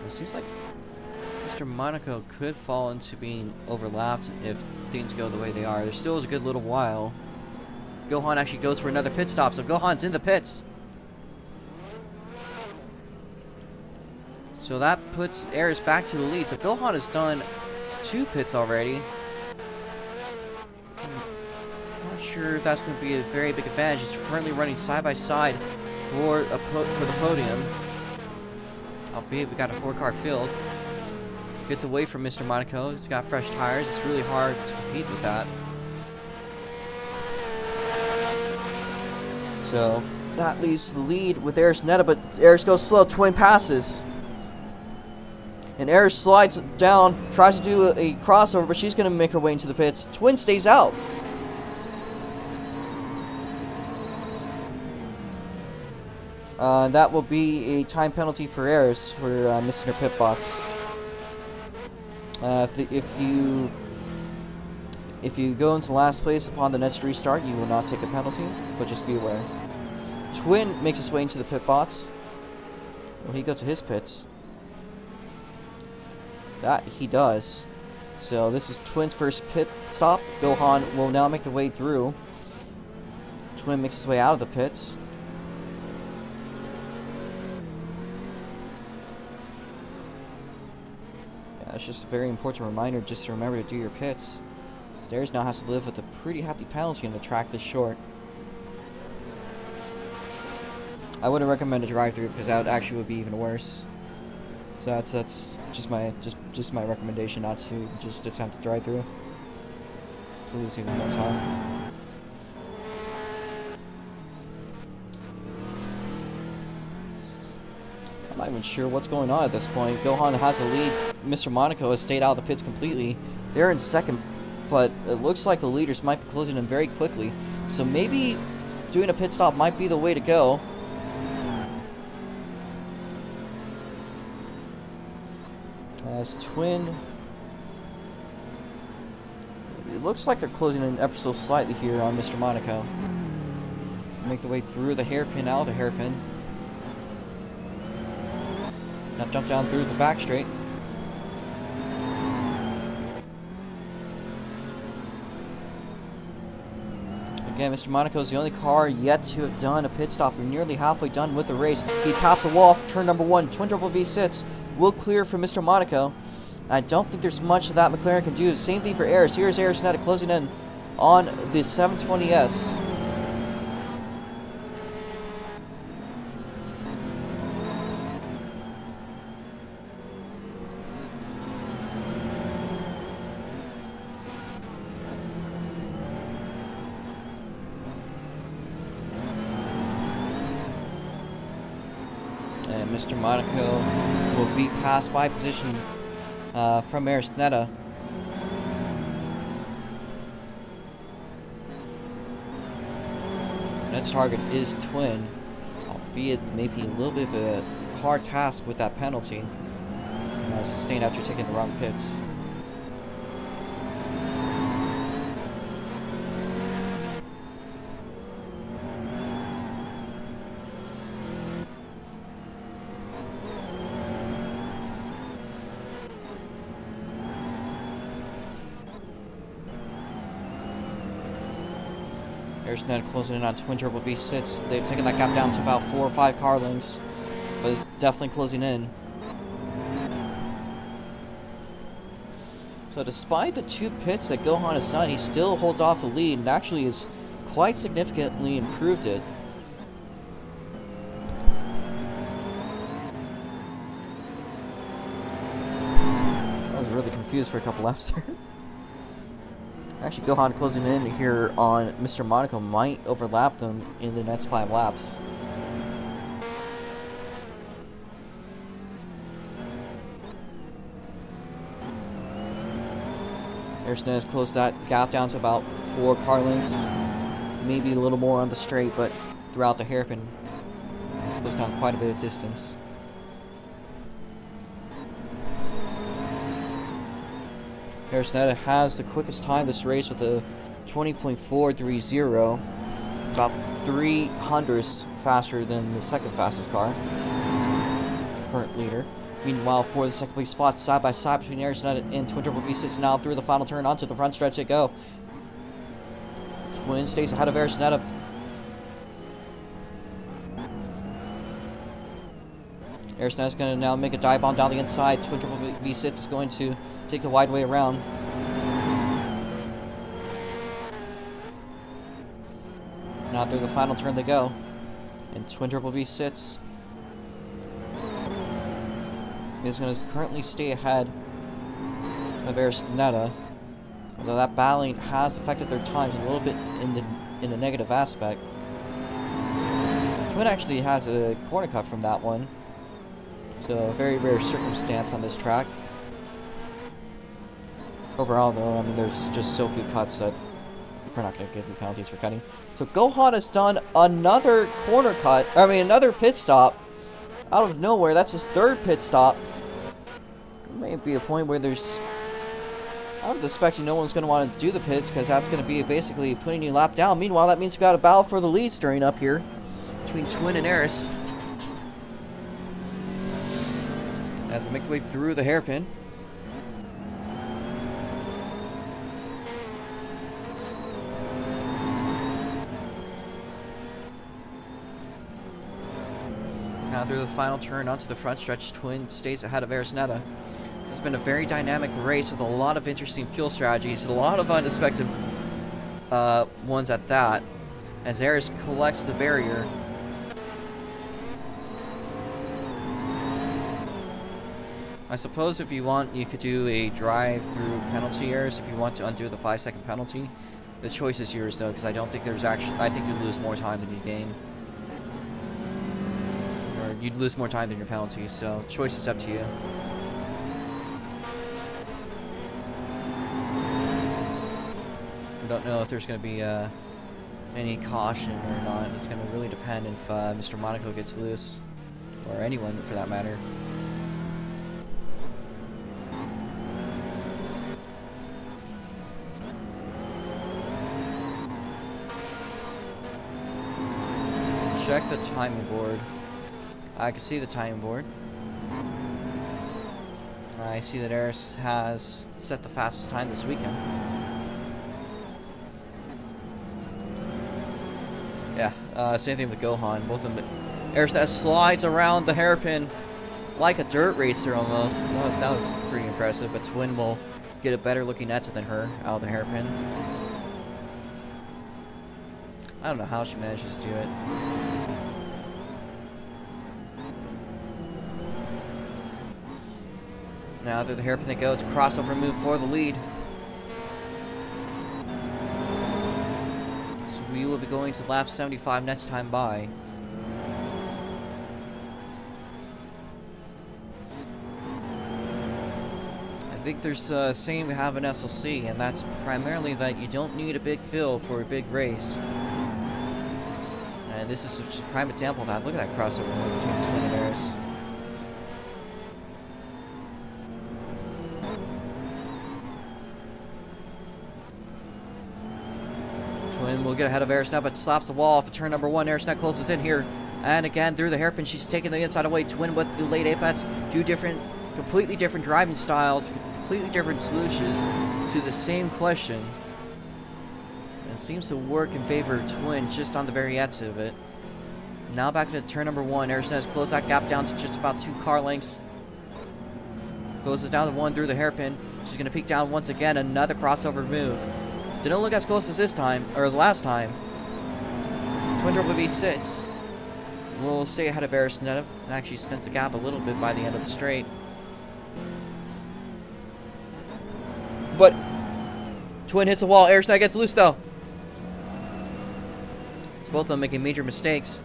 S1: It seems like Mr. Monaco could fall into being overlapped if things go the way they are. There still is a good little while. Gohan actually goes for another pit stop, so Gohan's in the pits. So that puts Aris back to the lead. So Gohan has done 2 pits already. Not sure if that's going to be a very big advantage. He's currently running side by side for the podium. Albeit we got a 4-car field. Gets away from Mr. Monaco. He's got fresh tires. It's really hard to compete with that. So that leaves the lead with Aris Netta, but Aris goes slow. Twin passes. And Aris slides down, tries to do a crossover, but she's going to make her way into the pits. Twin stays out. That will be a time penalty for Aris for missing her pit box. If you go into last place upon the next restart, you will not take a penalty, but just be aware. Twin makes his way into the pit box. Will he go to his pits? That he does. So this is Twin's first pit stop. Gohan will now make the way through. Twin makes his way out of the pits. Yeah, it's just a very important reminder just to remember to do your pits. Stairs now has to live with a pretty hefty penalty on the track this short. I wouldn't recommend a drive-through because that actually would be even worse. So that's just my recommendation, not to just attempt to drive through. To lose even more time. I'm not even sure what's going on at this point. Gohan has the lead. Mr. Monaco has stayed out of the pits completely. They're in second, but it looks like the leaders might be closing in very quickly. So maybe doing a pit stop might be the way to go. As Twin, it looks like they're closing in ever so slightly here on Mr. Monaco. Make their way through the hairpin, out of the hairpin. Now jump down through the back straight. Again, Mr. Monaco is the only car yet to have done a pit stop. We're nearly halfway done with the race. He tops the wall off turn number 1. Twin Turbo V6 will clear for Mr. Monaco. I don't think there's much that McLaren can do. Same thing for Aris. Here's Aris Netta closing in on the 720S. And Mr. Monaco will be passed by position from Aris Netta. Next target is Twin, albeit maybe a little bit of a hard task with that penalty. Sustained after taking the wrong pits. Aris Netta closing in on Twin Turbo V6. They've taken that gap down to about 4 or 5 car lengths, but definitely closing in. So despite the 2 pits that Gohan has done, he still holds off the lead and actually has quite significantly improved it. I was really confused for a couple laps there. Actually, Gohan closing in here on Mr. Monaco might overlap them in the next 5 laps. Aris Netta has closed that gap down to about 4 car lengths. Maybe a little more on the straight, but throughout the hairpin, closed down quite a bit of distance. Aris Netta has the quickest time this race with a 20.430, about 3 hundredths faster than the second fastest car, current leader. Meanwhile, for the second place spot, side by side between Arizona and Twin Turbo V6 now through the final turn onto the front stretch they go. Twin stays ahead of Arizona. Arizona's going to now make a dive bomb down the inside. Twin Turbo V6 is going to take the wide way around. Now through the final turn they go. And Twin Turbo V6 is going to currently stay ahead of Arizona. Although that battling has affected their times a little bit in the negative aspect. Twin actually has a corner cut from that one. So a very rare circumstance on this track. Overall though, I mean there's just so few cuts that we're not going to give you penalties for cutting. So Gohan has done another corner cut, another pit stop out of nowhere. That's his third pit stop. There may be a point where there's... I was expecting no one's going to want to do the pits because that's going to be basically putting you lap down. Meanwhile, that means we've got a battle for the lead stirring up here between Twin and Eris. As they make their way through the hairpin. Now through the final turn onto the front stretch, Twin stays ahead of Arizona. It's been a very dynamic race with a lot of interesting fuel strategies, a lot of unexpected ones at that, as Eris collects the barrier. I suppose if you want, you could do a drive-through penalty, Eris, if you want to undo the 5-second penalty. The choice is yours, though, because I don't think there's actually... I think you lose more time than you gain. Or you'd lose more time than your penalty, so choice is up to you. I don't know if there's going to be any caution or not. It's going to really depend if Mr. Monaco gets loose, or anyone for that matter. Check the timing board. I can see the timing board. I see that Eris has set the fastest time this weekend. Yeah, same thing with Gohan. Both of them. Eris slides around the hairpin like a dirt racer almost. That was pretty impressive. But Twin will get a better looking exit than her out of the hairpin. I don't know how she manages to do it. Now through the hairpin they go. It's a crossover move for the lead. So we will be going to lap 75 next time by. I think there's a saying we have in SLC, and that's primarily that you don't need a big fill for a big race. And this is a prime example of that. Look at that crossover move between Twin and Eris. Twin will get ahead of Eris now, but slaps the wall off of turn number 1. Eris now closes in here. And again, through the hairpin, she's taking the inside away. Twin with the late apex. Completely different driving styles, completely different solutions to the same question. And it seems to work in favor of Twin just on the very edge of it. Now back to turn number 1. Eris has closed that gap down to just about 2 car lengths. Closes down to 1 through the hairpin. She's going to peek down once again. Another crossover move. Didn't look as close as this time, or the last time. Twin Turbo V6 will stay ahead of Eris and actually stints the gap a little bit by the end of the straight. But Twin hits a wall. Eris now gets loose though. So both of them making major mistakes.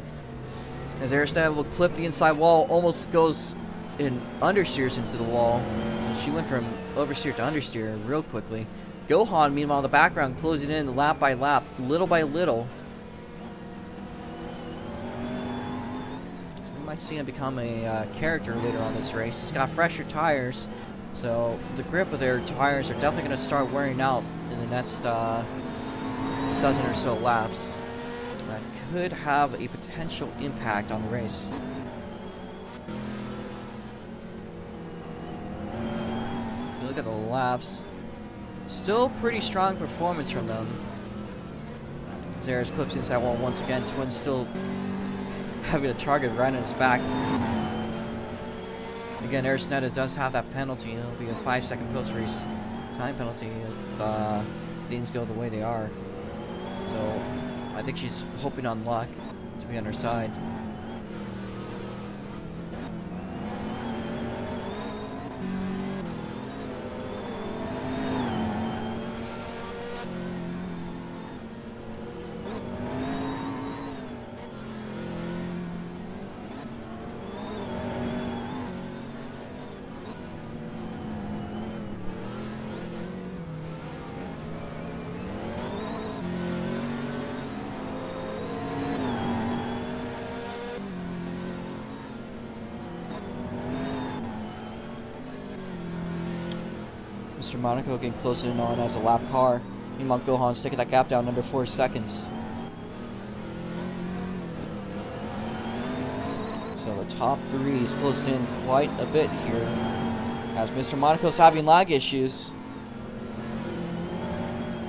S1: As Eris now will clip the inside wall, almost goes in understeers into the wall. So she went from oversteer to understeer real quickly. Gohan, meanwhile, in the background, closing in lap by lap, little by little. So we might see him become a character later on this race. He's got fresher tires, so the grip of their tires are definitely going to start wearing out in the next dozen or so laps. That could have a potential impact on the race. look at the laps. Still pretty strong performance from them. Zara's clips inside wall once again. Twin's still having a target right on his back. Again, Arisneta does have that penalty. It'll be a 5-second post-race time penalty if things go the way they are. So I think she's hoping on luck to be on her side. Mr. Monaco getting closer and on as a lap car. Meanwhile, Gohan's taking that gap down under 4 seconds. So the top 3 is closed in quite a bit here, as Mr. Monaco's having lag issues.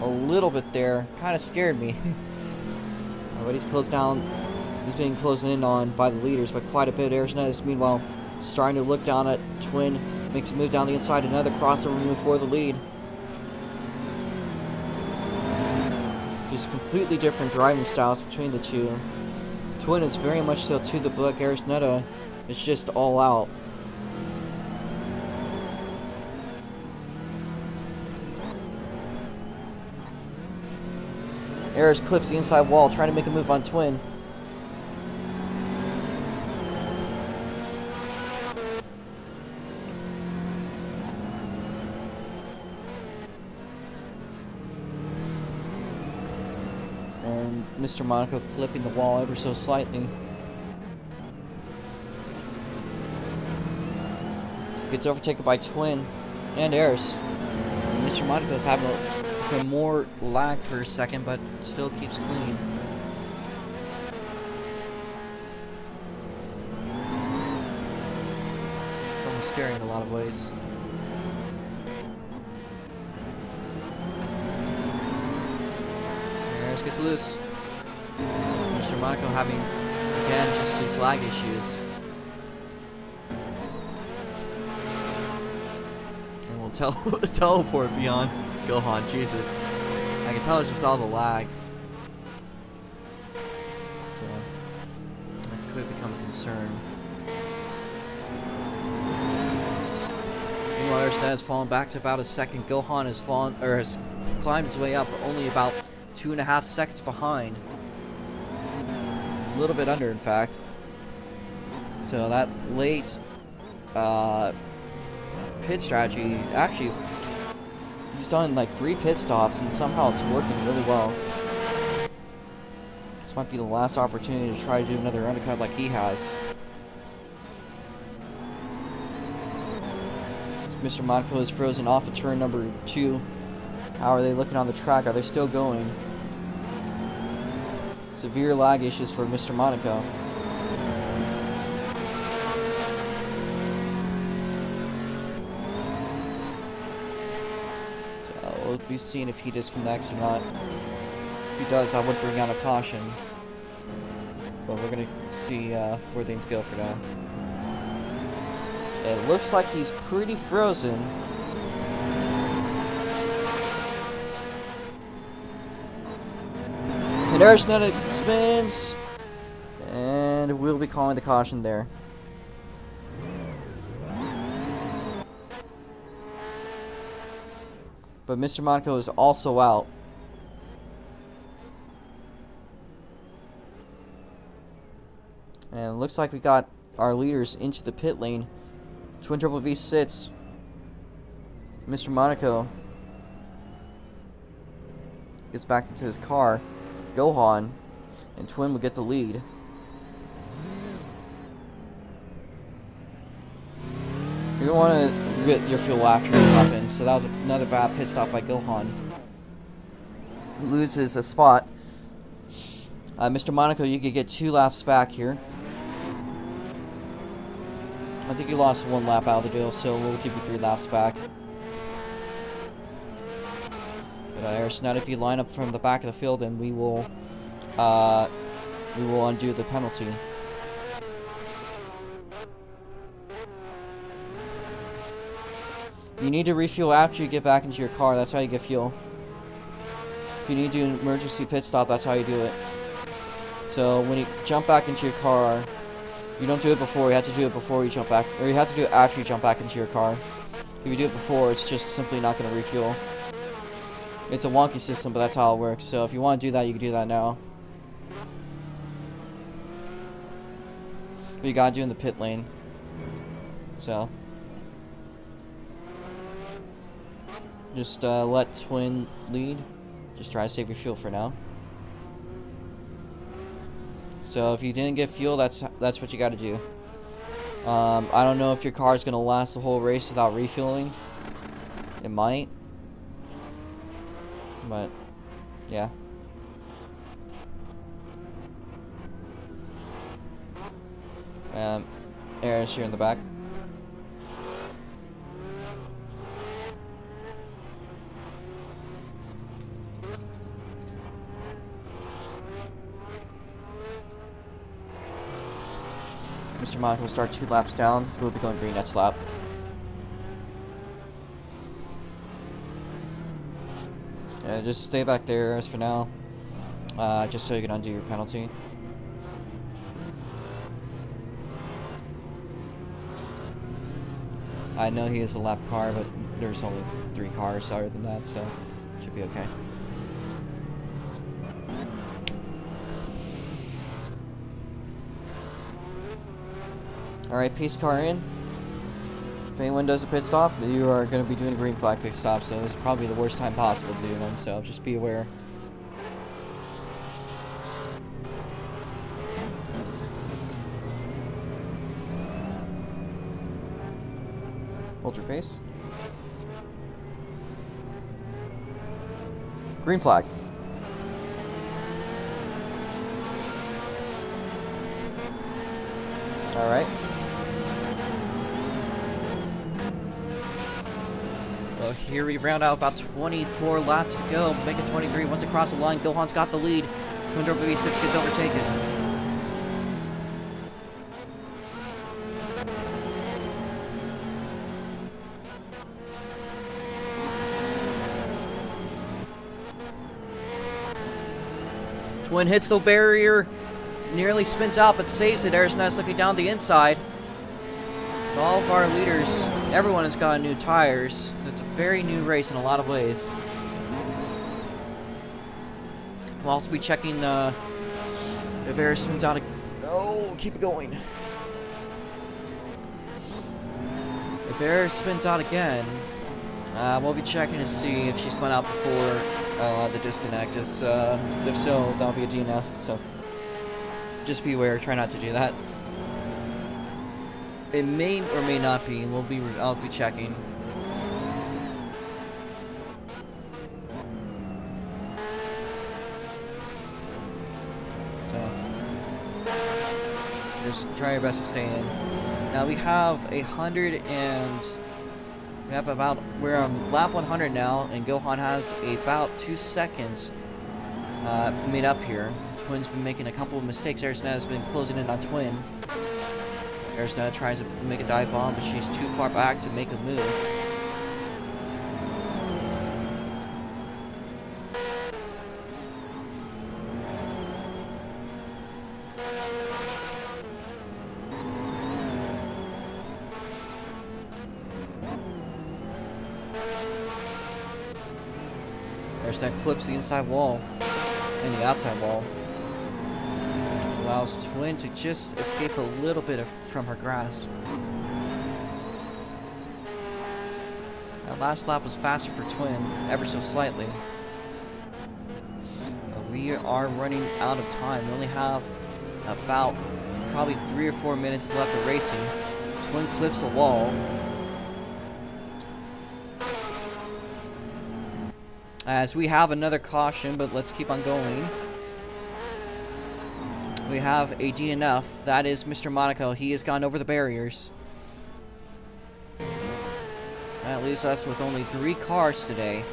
S1: A little bit there, kind of scared me. But he's closed down. He's being closed in on by the leaders by quite a bit. Arisneta is meanwhile starting to look down at Twin. Makes a move down the inside, another crossover move for the lead. Just completely different driving styles between the two. Twin is very much so to the book. Arisneta is just all out. Aris clips the inside wall, trying to make a move on Twin. And Mr. Monaco clipping the wall ever so slightly. Gets overtaken by Twin and Aris. Mr. Monaco's having some more lag for a second, but still keeps clean. It's almost scary in a lot of ways. Aris gets loose. Mr. Monaco having, again, just these lag issues. And we'll teleport beyond Gohan, Jesus. I can tell it's just all the lag. So, that could become a concern. Meanwhile, Arisneta has fallen back to about a second. Gohan has fallen, or has climbed his way up, but only about 2.5 seconds behind. A little bit under, in fact. So that late pit strategy, actually, he's done like 3 pit stops and somehow it's working really well. This might be the last opportunity to try to do another undercut like he has. Mr. Monaco is frozen off of turn number 2. How are they looking on the track? Are they still going? Severe lag issues for Mr. Monaco. So we'll be seeing if he disconnects or not. If he does, I would bring out a caution. But we're going to see where things go for now. It looks like he's pretty frozen. And Arisneta spins. And we'll be calling the caution there. But Mr. Monaco is also out. And it looks like we got our leaders into the pit lane. Twin Triple V sits. Mr. Monaco gets back into his car. Gohan and Twin will get the lead. You're going to want to get your fuel after you hop in. So that was another bad pit stop by Gohan. Loses a spot. Mr. Monaco, you could get 2 laps back here. I think you lost 1 lap out of the deal, so we'll give you 3 laps back. But Harrison, if you line up from the back of the field, then we will undo the penalty. You need to refuel after you get back into your car. That's how you get fuel. If you need to do an emergency pit stop, that's how you do it. So when you jump back into your car, you don't do it before. You have to do it before you jump back, or you have to do it after you jump back into your car. If you do it before, it's just simply not going to refuel. It's a wonky system, but that's how it works. So if you want to do that, you can do that now. But you gotta do in the pit lane. So just let Twin lead. Just try to save your fuel for now. So if you didn't get fuel, that's what you got to do. I don't know if your car is gonna last the whole race without refueling. It might, but yeah. Aaron's here in the back. Mr. Monaco will start 2 laps down. We'll be going green next lap. Yeah, just stay back there as for now. Just so you can undo your penalty. I know he is a lap car, but there's only 3 cars other than that, so it should be okay. Alright, pace car in. If anyone does a pit stop, you are going to be doing a green flag pit stop, so it's probably the worst time possible to do one, so just be aware. Hold your pace. Green flag. Alright. Well, here we round out about 24 laps to go. Make it 23. Once across the line, Gohan's got the lead. Twin Turbo V6 gets overtaken. Twin hits the barrier, nearly spins out, but saves it. Arizon's looking down the inside. All of our leaders, everyone has gotten new tires. It's a very new race in a lot of ways. We'll also be checking if Aris spins out. Oh, keep it going. If Aris spins out again, we'll be checking to see if she spun out before the disconnect. If so, that'll be a DNF. So just be aware. Try not to do that. It may or may not be. I'll be checking. So just try your best to stay in. Now we have we're on lap 100 now, and Gohan has about 2 seconds made up here. Twin's been making a couple of mistakes. Arizona has been closing in on Twin. Arizona tries to make a dive bomb, but she's too far back to make a move. Arizona clips the inside wall and the outside wall. Allows Twin to just escape a little bit from her grasp. That last lap was faster for Twin, ever so slightly. But we are running out of time. We only have about probably 3 or 4 minutes left of racing. Twin clips a wall. As we have another caution, but let's keep on going. We have a DNF. That is Mr. Monaco. He has gone over the barriers. That leaves us with only 3 cars today.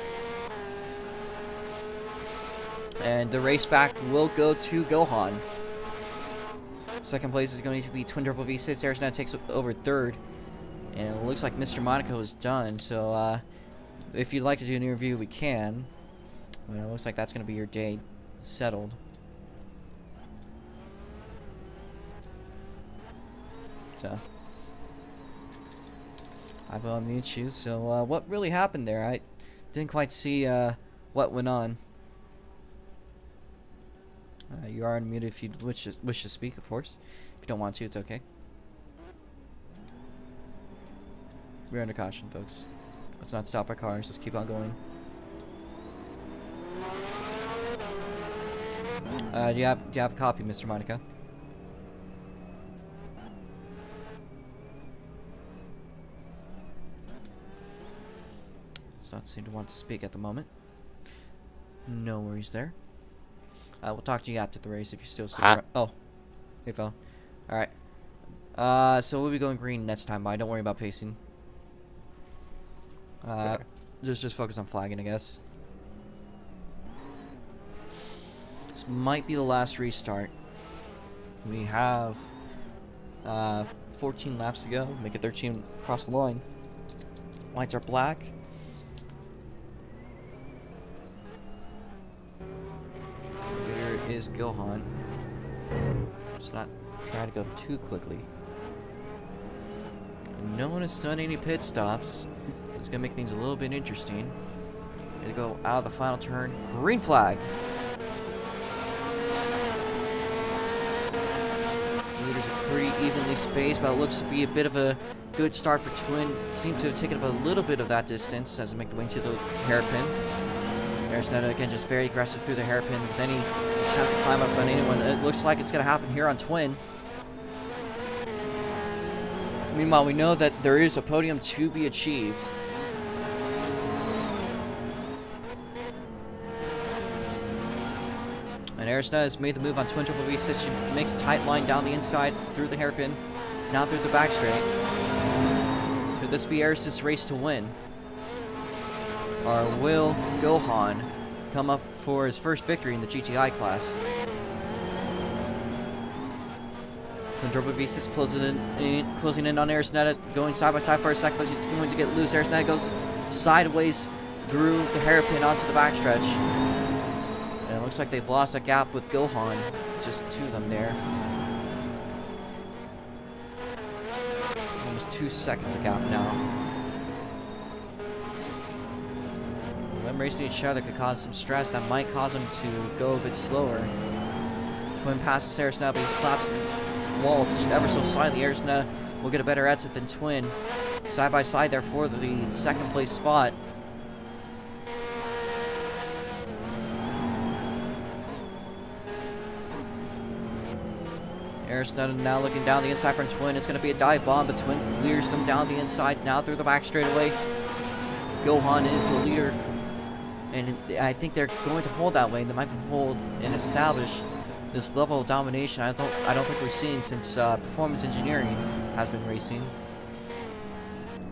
S1: And the race back will go to Gohan. Second place is going to be Twin Turbo V6. Arizona takes over third. And it looks like Mr. Monaco is done. So if you'd like to do an interview, we can. But it looks like that's going to be your day settled. So I will unmute you. So what really happened there? I didn't quite see what went on. You are unmuted if you wish to speak, of course. If you don't want to, it's okay. We're under caution, folks. Let's not stop our cars. Let's keep on going. Do you have a copy, Mr. Monaco? Does not seem to want to speak at the moment. No worries there. We'll talk to you after the race if you still see. Oh, hey, fella. All right. So we'll be going green next time by. Don't worry about pacing.
S2: Okay.
S1: Just focus on flagging, I guess. This might be the last restart. We have 14 laps to go. Make it 13 across the line. Lights are black. Here is Gohan. Just not try to go too quickly. No one has done any pit stops. It's gonna make things a little bit interesting. Gonna go out of the final turn. Green flag. Leaders are pretty evenly spaced, but it looks to be a bit of a good start for Twin. Seem to have taken up a little bit of that distance as they make the way to the hairpin. Arizona again just very aggressive through the hairpin with any attempt to climb up on anyone. It looks like it's gonna happen here on Twin. Meanwhile, we know that there is a podium to be achieved. And Arizona has made the move on Twin Turbo V6. She makes a tight line down the inside through the hairpin, now through the back straight. Could this be Arizona's race to win? Or will Gohan come up for his first victory in the GTI class? Twin Turbo V6 closing in on Arizona, going side by side for a second, but she's going to get loose. Arizona goes sideways through the hairpin onto the backstretch. And it looks like they've lost a gap with Gohan. Just two of them there. Almost 2 seconds a gap now. Them racing each other could cause some stress. That might cause them to go a bit slower. Twin passes Arizona, but he slaps the wall just ever so slightly. Arizona will get a better exit than Twin. Side by side there for the second place spot. Arizona now looking down the inside from Twin. It's going to be a dive bomb, but Twin clears them down the inside now through the back straightaway. Gohan is the leader, and I think they're going to hold that way. They might hold and establish this level of domination. I don't think we've seen since Performance Engineering has been racing.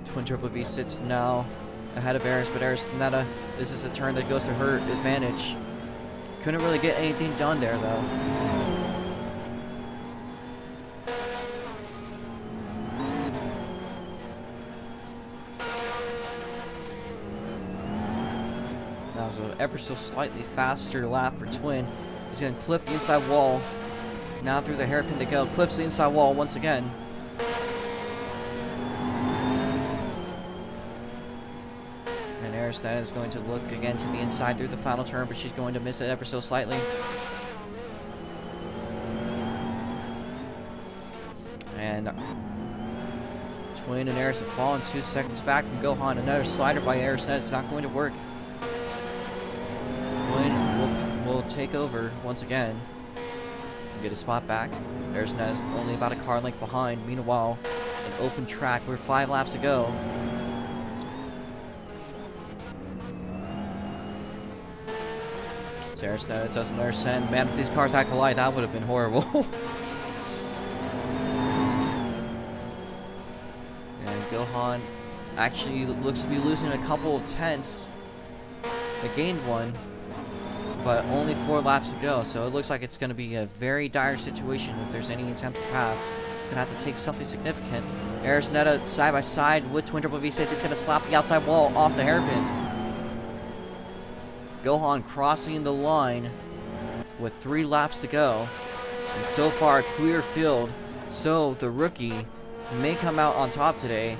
S1: Twin Turbo V6 now ahead of Aris, but Arizona, this is a turn that goes to her advantage. Couldn't really get anything done there though. That was an ever so slightly faster lap for Twin. He's going to clip the inside wall. Now through the hairpin to go. Clips the inside wall once again. And Arizona is going to look again to the inside through the final turn, but she's going to miss it ever so slightly. And Twin and Aris have fallen 2 seconds back from Gohan. Another slider by Arizona. It's not going to work. Twin will take over once again. Get a spot back. Arizona is only about a car length behind. Meanwhile, an open track. We're 5 laps to go. So Arizona doesn't understand. Man, if these cars had collided, that would have been horrible. And Gohan actually looks to be losing a couple of tenths. They gained one. but only 4 laps to go, so it looks like it's going to be a very dire situation if there's any attempts to pass. It's going to have to take something significant. There's Netta side by side with Twin Turbo V6. It's going to slap the outside wall off the hairpin. Gohan crossing the line with 3 laps to go. And so far, clear field. So the rookie may come out on top today.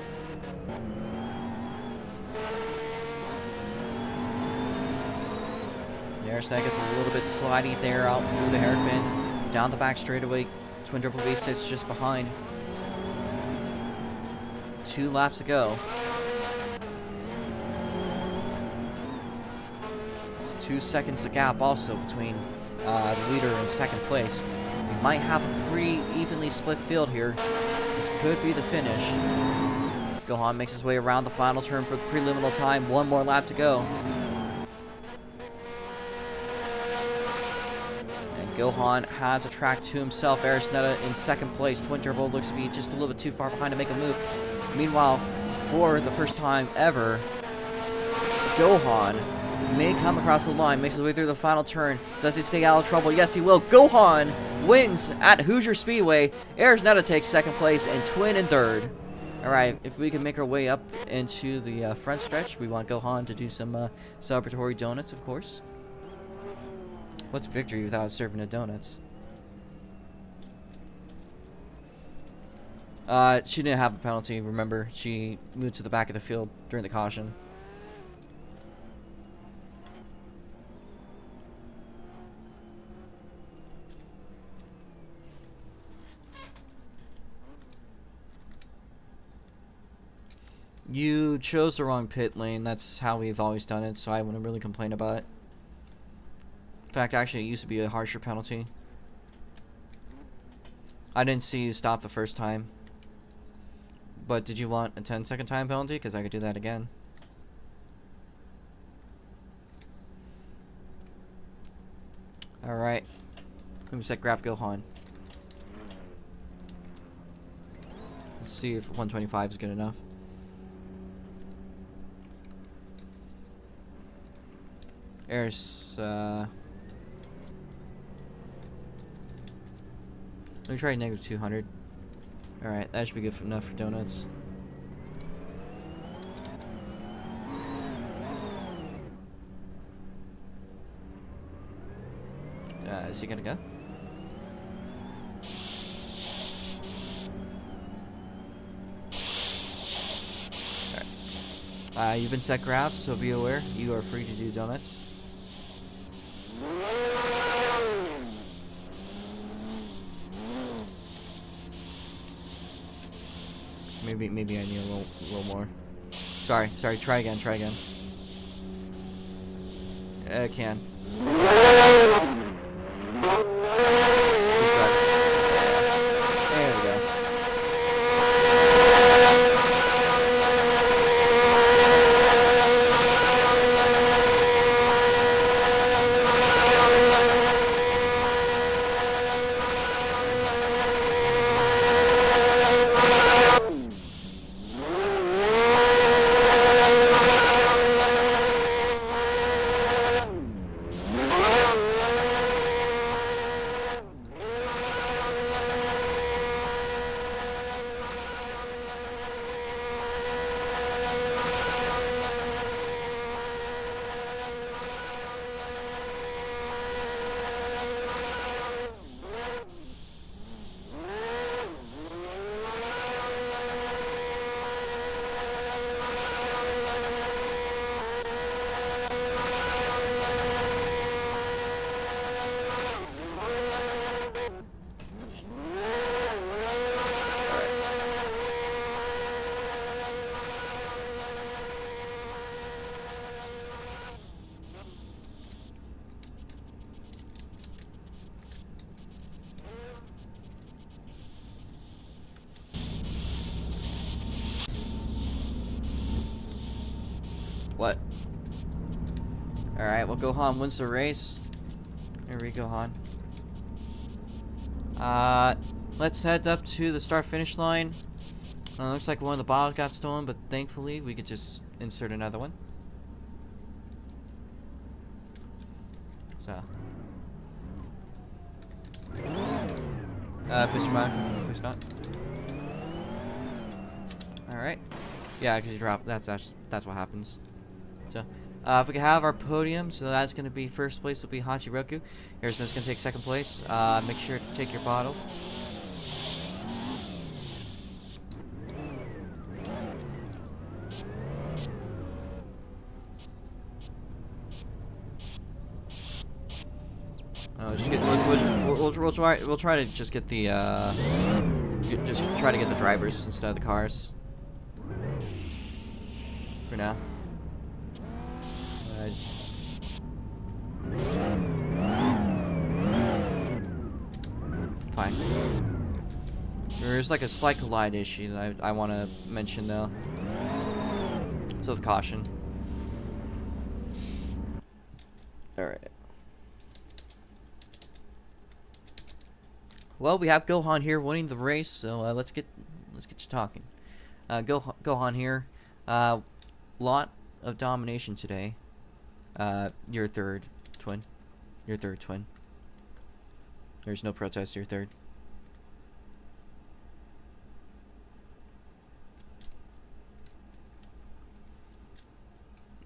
S1: There's that gets a little bit slidey there out through the hairpin. Down the back straightaway. Twin Turbo V6 just behind. 2 laps to go. 2 seconds the gap also between the leader and second place. We might have a pretty evenly split field here. This could be the finish. Gohan makes his way around the final turn for the preliminal time. 1 more lap to go. Gohan has a track to himself. Arisnetta in second place. Twin Turbo looks to be just a little bit too far behind to make a move. Meanwhile, for the first time ever, Gohan may come across the line, makes his way through the final turn. Does he stay out of trouble? Yes, he will. Gohan wins at Hoosier Speedway. Arisnetta takes second place and Twin in third. Alright, if we can make our way up into the front stretch, we want Gohan to do some celebratory donuts, of course. What's victory without a serving of donuts? She didn't have a penalty, remember. She moved to the back of the field during the caution. You chose the wrong pit lane. That's how we've always done it, so I wouldn't really complain about it. In fact, actually, it used to be a harsher penalty. I didn't see you stop the first time. But did you want a 10-second time penalty? Because I could do that again. Alright. Let me set graph Gohan. Let's see if 125 is good enough. There's, let me try negative 200. Alright, that should be good enough for donuts. Is he gonna go? Alright. You've been set graphs, so be aware. You are free to do donuts. Maybe I need a little more. Sorry, try again. I can. There we go. What? Alright, well, Gohan wins the race. Here we go, Han. Let's head up to the start-finish line. Looks like one of the bottles got stolen, but thankfully we could just insert another one. So, Mr. Monaco, please not. All right. Yeah, because you drop. That's what happens. So, if we can have our podium, so that's going to be first place will be Hachiroku. Harrison's going to take second place. Make sure to take your bottle. We'll try to just get the just try to get the drivers instead of the cars for now. Fine. There's like a slight collide issue that I want to mention though. So with caution. All right. Well, we have Gohan here winning the race, so let's get you talking. Gohan here, lot of domination today. Your third twin. Your third twin. There's no protest. You're third.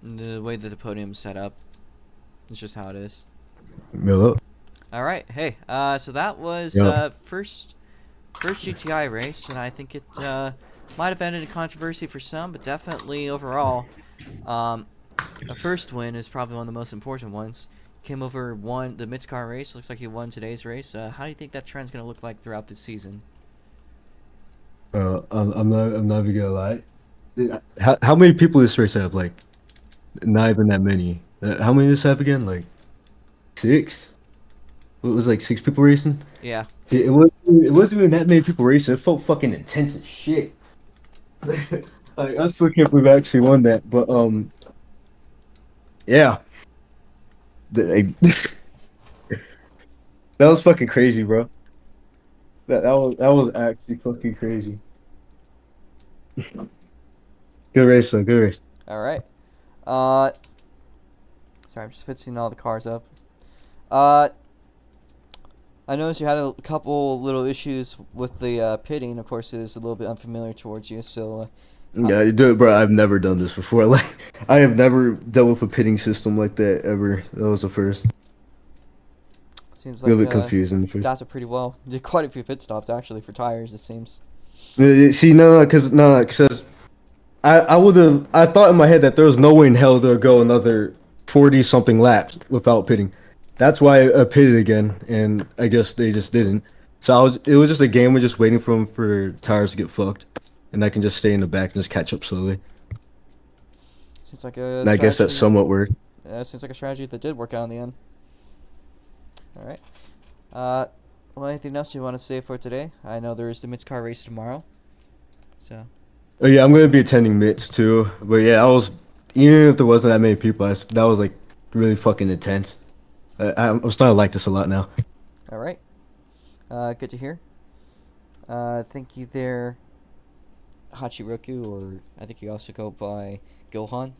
S1: The way that the podium's set up, it's just how it is.
S5: Hello.
S1: All right, hey, so that was first GTI race, and I think it might have ended in controversy for some, but definitely overall, a first win is probably one of the most important ones. Came over, won the mid-car race. Looks like he won today's race. How do you think that trend's gonna look like throughout the season?
S5: I'm not even gonna lie. How many people this race have? Like, not even that many. How many does this have again? Like, 6? It was like 6 people racing.
S1: Yeah.
S5: It wasn't even that many people racing. It felt fucking intense as shit. Like, I still can't believe I actually won that. But yeah. That was fucking crazy, bro. That was actually fucking crazy. Good race, though. Good race.
S1: All right. Sorry, I'm just fixing all the cars up. I noticed you had a couple little issues with the pitting. Of course, it is a little bit unfamiliar towards you, so...
S5: Yeah, bro, I've never done this before. Like, I have never dealt with a pitting system like that ever. That was the first.
S1: Seems
S5: A
S1: like
S5: little bit confusing.
S1: you adapted pretty well. You did quite a few pit stops, actually, for tires, it seems.
S5: See, because I thought in my head that there was no way in hell to go another 40 something laps without pitting. That's why I pitted again, and I guess they just didn't. So it was just a game. We're just waiting for tires to get fucked, and I can just stay in the back and just catch up slowly.
S1: Seems like a
S5: And I guess that somewhat worked.
S1: Yeah, seems like a strategy that did work out in the end. All right. Well, anything else you want to say for today? I know there is the Mitts car race tomorrow. So.
S5: Oh yeah, I'm gonna be attending Mitts too. But yeah, even if there wasn't that many people, that was like really fucking intense. I'm starting to like this a lot now.
S1: All right. Good to hear. Thank you there, Hachiroku, or I think you also go by Gohan.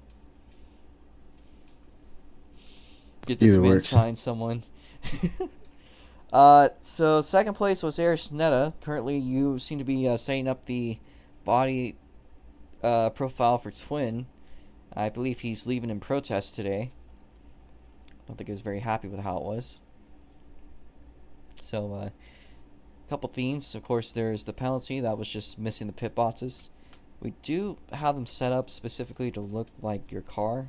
S1: Get this
S5: Either
S1: man
S5: works.
S1: sign someone. So second place was Arisnetta. Currently, you seem to be setting up the body profile for Twin. I believe he's leaving in protest today. I don't think he was very happy with how it was. So, a couple themes. Of course, there's the penalty. That was just missing the pit boxes. We do have them set up specifically to look like your car.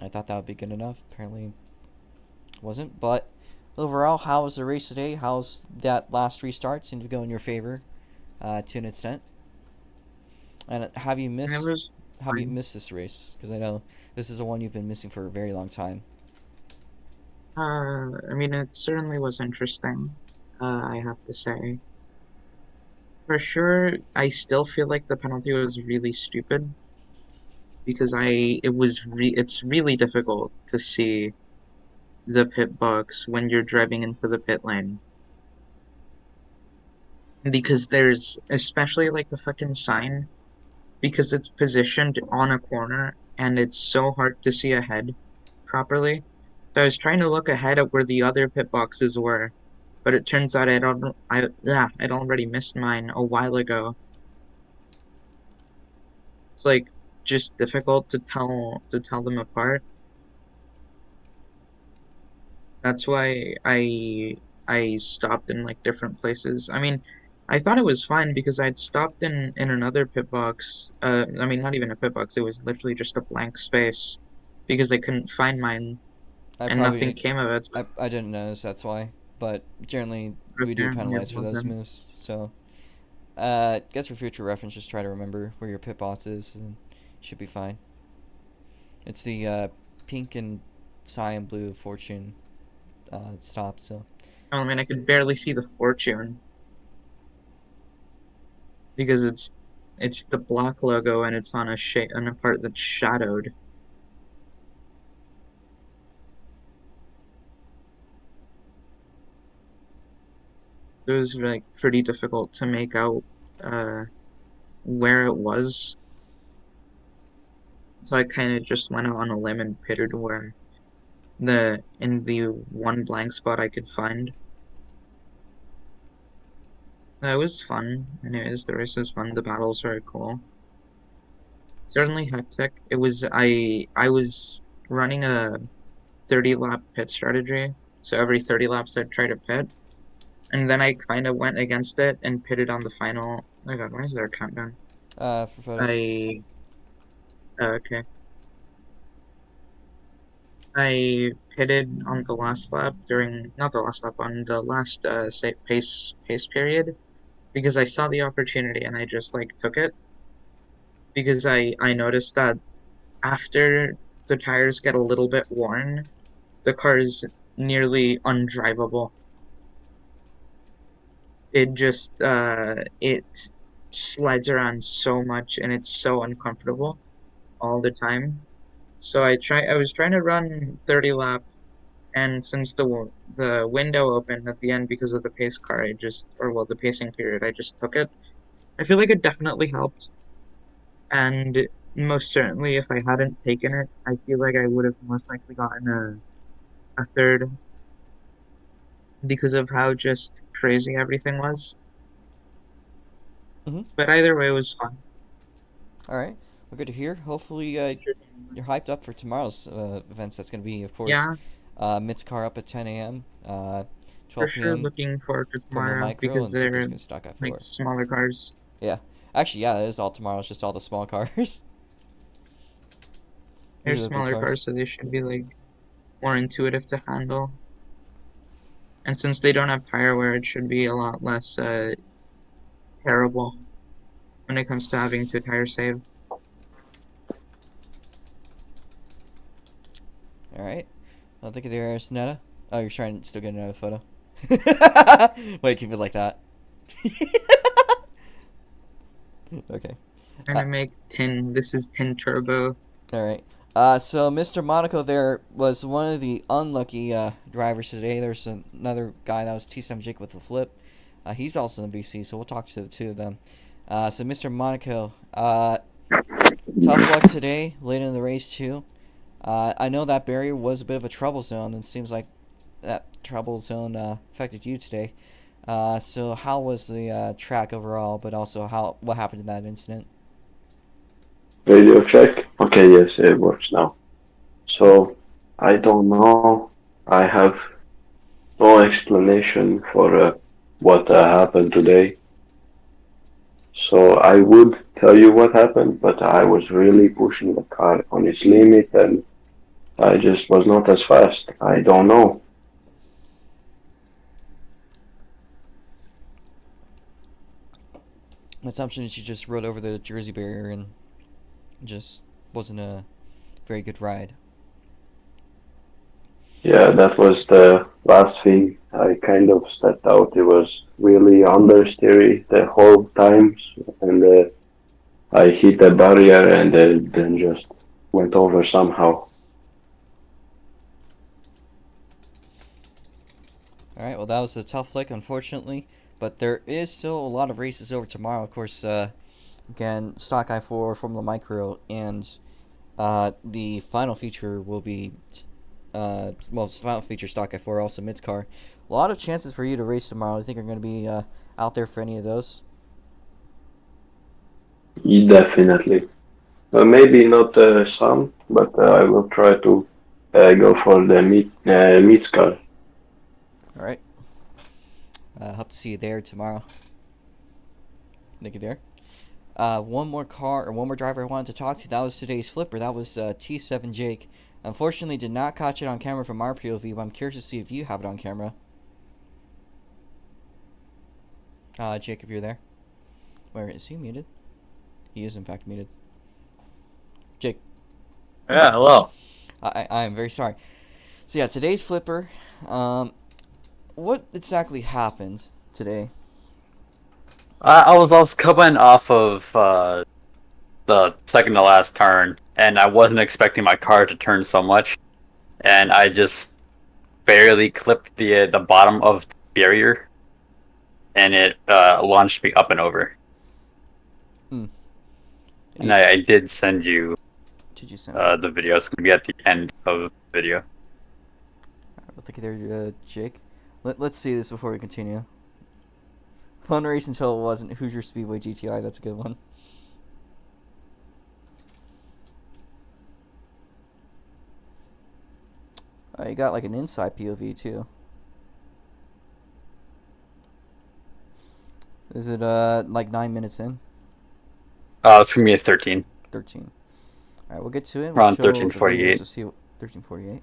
S1: I thought that would be good enough. Apparently, wasn't. But overall, how was the race today? How's that last restart? Seemed to go in your favor to an extent. And have you missed this race? Because I know this is the one you've been missing for a very long time.
S4: I mean, it certainly was interesting, I have to say. For sure, I still feel like the penalty was really stupid. Because it's really difficult to see the pit box when you're driving into the pit lane. Because there's, especially like the fucking sign, because it's positioned on a corner and it's so hard to see ahead properly So I was trying to look ahead at where the other pit boxes were, but it turns out I'd already missed mine a while ago. It's like just difficult to tell them apart. That's why I stopped in like different places. I mean, I thought it was fine because I'd stopped in another pit box. I mean, not even a pit box. It was literally just a blank space because I couldn't find mine
S1: I
S4: and nothing
S1: probably
S4: came of it.
S1: I didn't notice, that's why. But generally, we do
S4: Apparently it
S1: penalize for those
S4: wasn't.
S1: moves. So, guess for future reference, just try to remember where your pit box is, and should be fine. It's the pink and cyan blue fortune stop. So,
S4: Oh, I mean, I could barely see the fortune because it's the block logo and it's on a part that's shadowed. So it was like pretty difficult to make out uh where it was. So I kind of just went out on a limb and pitted where in the one blank spot I could find. It was fun. Anyways, the race was fun. The battles were cool. Certainly hectic. I was running a 30 lap pit strategy. So every 30 laps I'd try to pit. And then I kind of went against it and pitted on the final. Oh my god, why is there a countdown?
S1: for photos.
S4: Okay. I pitted on the last lap not the last lap, on the last pace period because I saw the opportunity and I just like took it because I noticed that after the tires get a little bit worn, the car is nearly undrivable. It slides around so much and it's so uncomfortable all the time. So I was trying to run 30 lap, and since the window opened at the end because of the pace car, the pacing period, I just took it. I feel like it definitely helped, and most certainly if I hadn't taken it, I feel like I would have most likely gotten a third because of how just crazy everything was.
S1: Mhm.
S4: But either way, it was fun.
S1: All right. Well, good to hear. Hopefully, you're hyped up for tomorrow's events. That's going to be, of course,
S4: Yeah,
S1: Mit's car up at 10 a.m.,
S4: for
S1: 12
S4: sure
S1: p.m.
S4: looking forward to
S1: Formula
S4: tomorrow
S1: Micro,
S4: because
S1: and 2
S4: they're
S1: p.m. Stock
S4: like
S1: I4.
S4: smaller cars.
S1: Yeah. Actually, yeah, it is all tomorrow. It's just all the small cars.
S4: They're
S1: These are the big
S4: smaller
S1: cars.
S4: cars, so they should be like more intuitive to handle. And since they don't have tire wear, it should be a lot less terrible when it comes to having to tire save.
S1: All right. Well, thank you there, Sonetta. Oh, you're trying to still get another photo. Wait, keep it like that. Okay.
S4: Trying to make tin. This is tin turbo.
S1: All right. So Mr. Monaco there was one of the unlucky drivers today. There's another guy that was T7 Jake with a flip. He's also in the BC, so we'll talk to the two of them. So Mr. Monaco, tough luck today, late in the race too. I know that barrier was a bit of a trouble zone, and it seems like that trouble zone affected you today. So how was the track overall, but also what happened in that incident?
S6: Radio check. Okay, yes, it works now. So, I don't know. I have no explanation for what happened today. So, I would tell you what happened, but I was really pushing the car on its limit and I just was not as fast. I don't know.
S1: My assumption is you just rode over the Jersey barrier and just wasn't a very good ride.
S6: Yeah, that was the last thing. I kind of stepped out. It was really understeery the whole time, and I hit the barrier and then just went over somehow.
S1: Alright, well, that was a tough lick, unfortunately. But there is still a lot of races over tomorrow. Of course, again, Stock I4, Formula Micro, and the final feature will be well, Final Feature Stock F4, also Mid's car. A lot of chances for you to race tomorrow. I think you're going to be out there for any of those.
S6: Definitely. Maybe not some, but I will try to go for the meat car.
S1: All right. Hope to see you there tomorrow. Thank you there. One more driver I wanted to talk to. That was today's flipper. That was T7 Jake. Unfortunately, did not catch it on camera from our POV, but I'm curious to see if you have it on camera. Jake, if you're there. Where is he muted? He is in fact muted. Jake.
S7: Yeah, hello.
S1: I am very sorry. So yeah, today's flipper. What exactly happened today?
S7: I was coming off of the second to last turn, and I wasn't expecting my car to turn so much, and I just barely clipped the bottom of the barrier, and it launched me up and over.
S1: And
S7: I did send you
S1: did you send
S7: the video. It's going to be at the end of the video.
S1: Well, thank you there, Jake. Let's see this before we continue. Fun race until it wasn't. Hoosier Speedway GTI, that's a good one. You got like an inside POV too. Is it like 9 minutes in?
S7: It's going to be a 13.
S1: 13. Alright, we'll get to it.
S7: Around
S1: We'll show the
S7: 13:48.
S1: videos to see 13:48.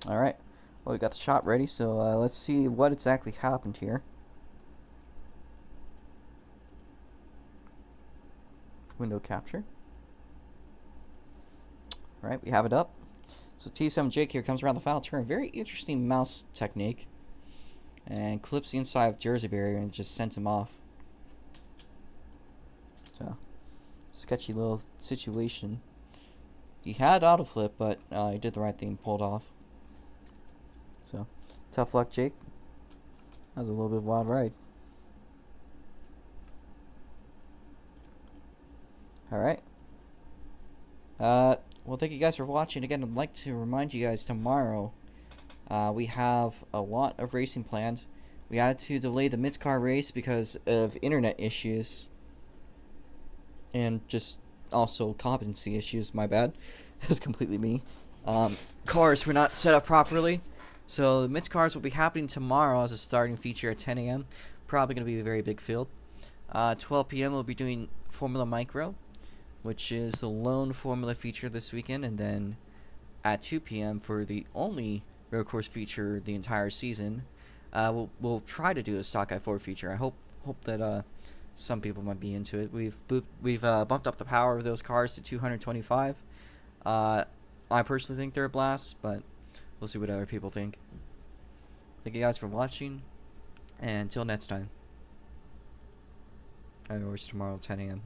S1: Alright, well, we got the shot ready, so let's see what exactly happened here. Window capture. Alright, we have it up. So T7 Jake here comes around the final turn. Very interesting mouse technique. And clips the inside of jersey barrier and just sent him off. So, sketchy little situation. He had auto flip, but he did the right thing, pulled off. So, tough luck, Jake. That was a little bit of a wild ride. Alright. Well, thank you guys for watching. Again, I'd like to remind you guys tomorrow we have a lot of racing planned. We had to delay the mid-car race because of internet issues. And just also competency issues, my bad. It was completely me. Cars were not set up properly. So the mid cars will be happening tomorrow as a starting feature at 10 a.m. Probably going to be a very big field. 12 p.m. we'll be doing Formula Micro, which is the lone Formula feature this weekend. And then at 2 p.m. for the only road course feature the entire season, we'll try to do a Stock i4 feature. I hope that some people might be into it. We've bumped up the power of those cars to 225. I personally think they're a blast, but we'll see what other people think. Thank you guys for watching, and until next time. I know it's tomorrow, 10 a.m.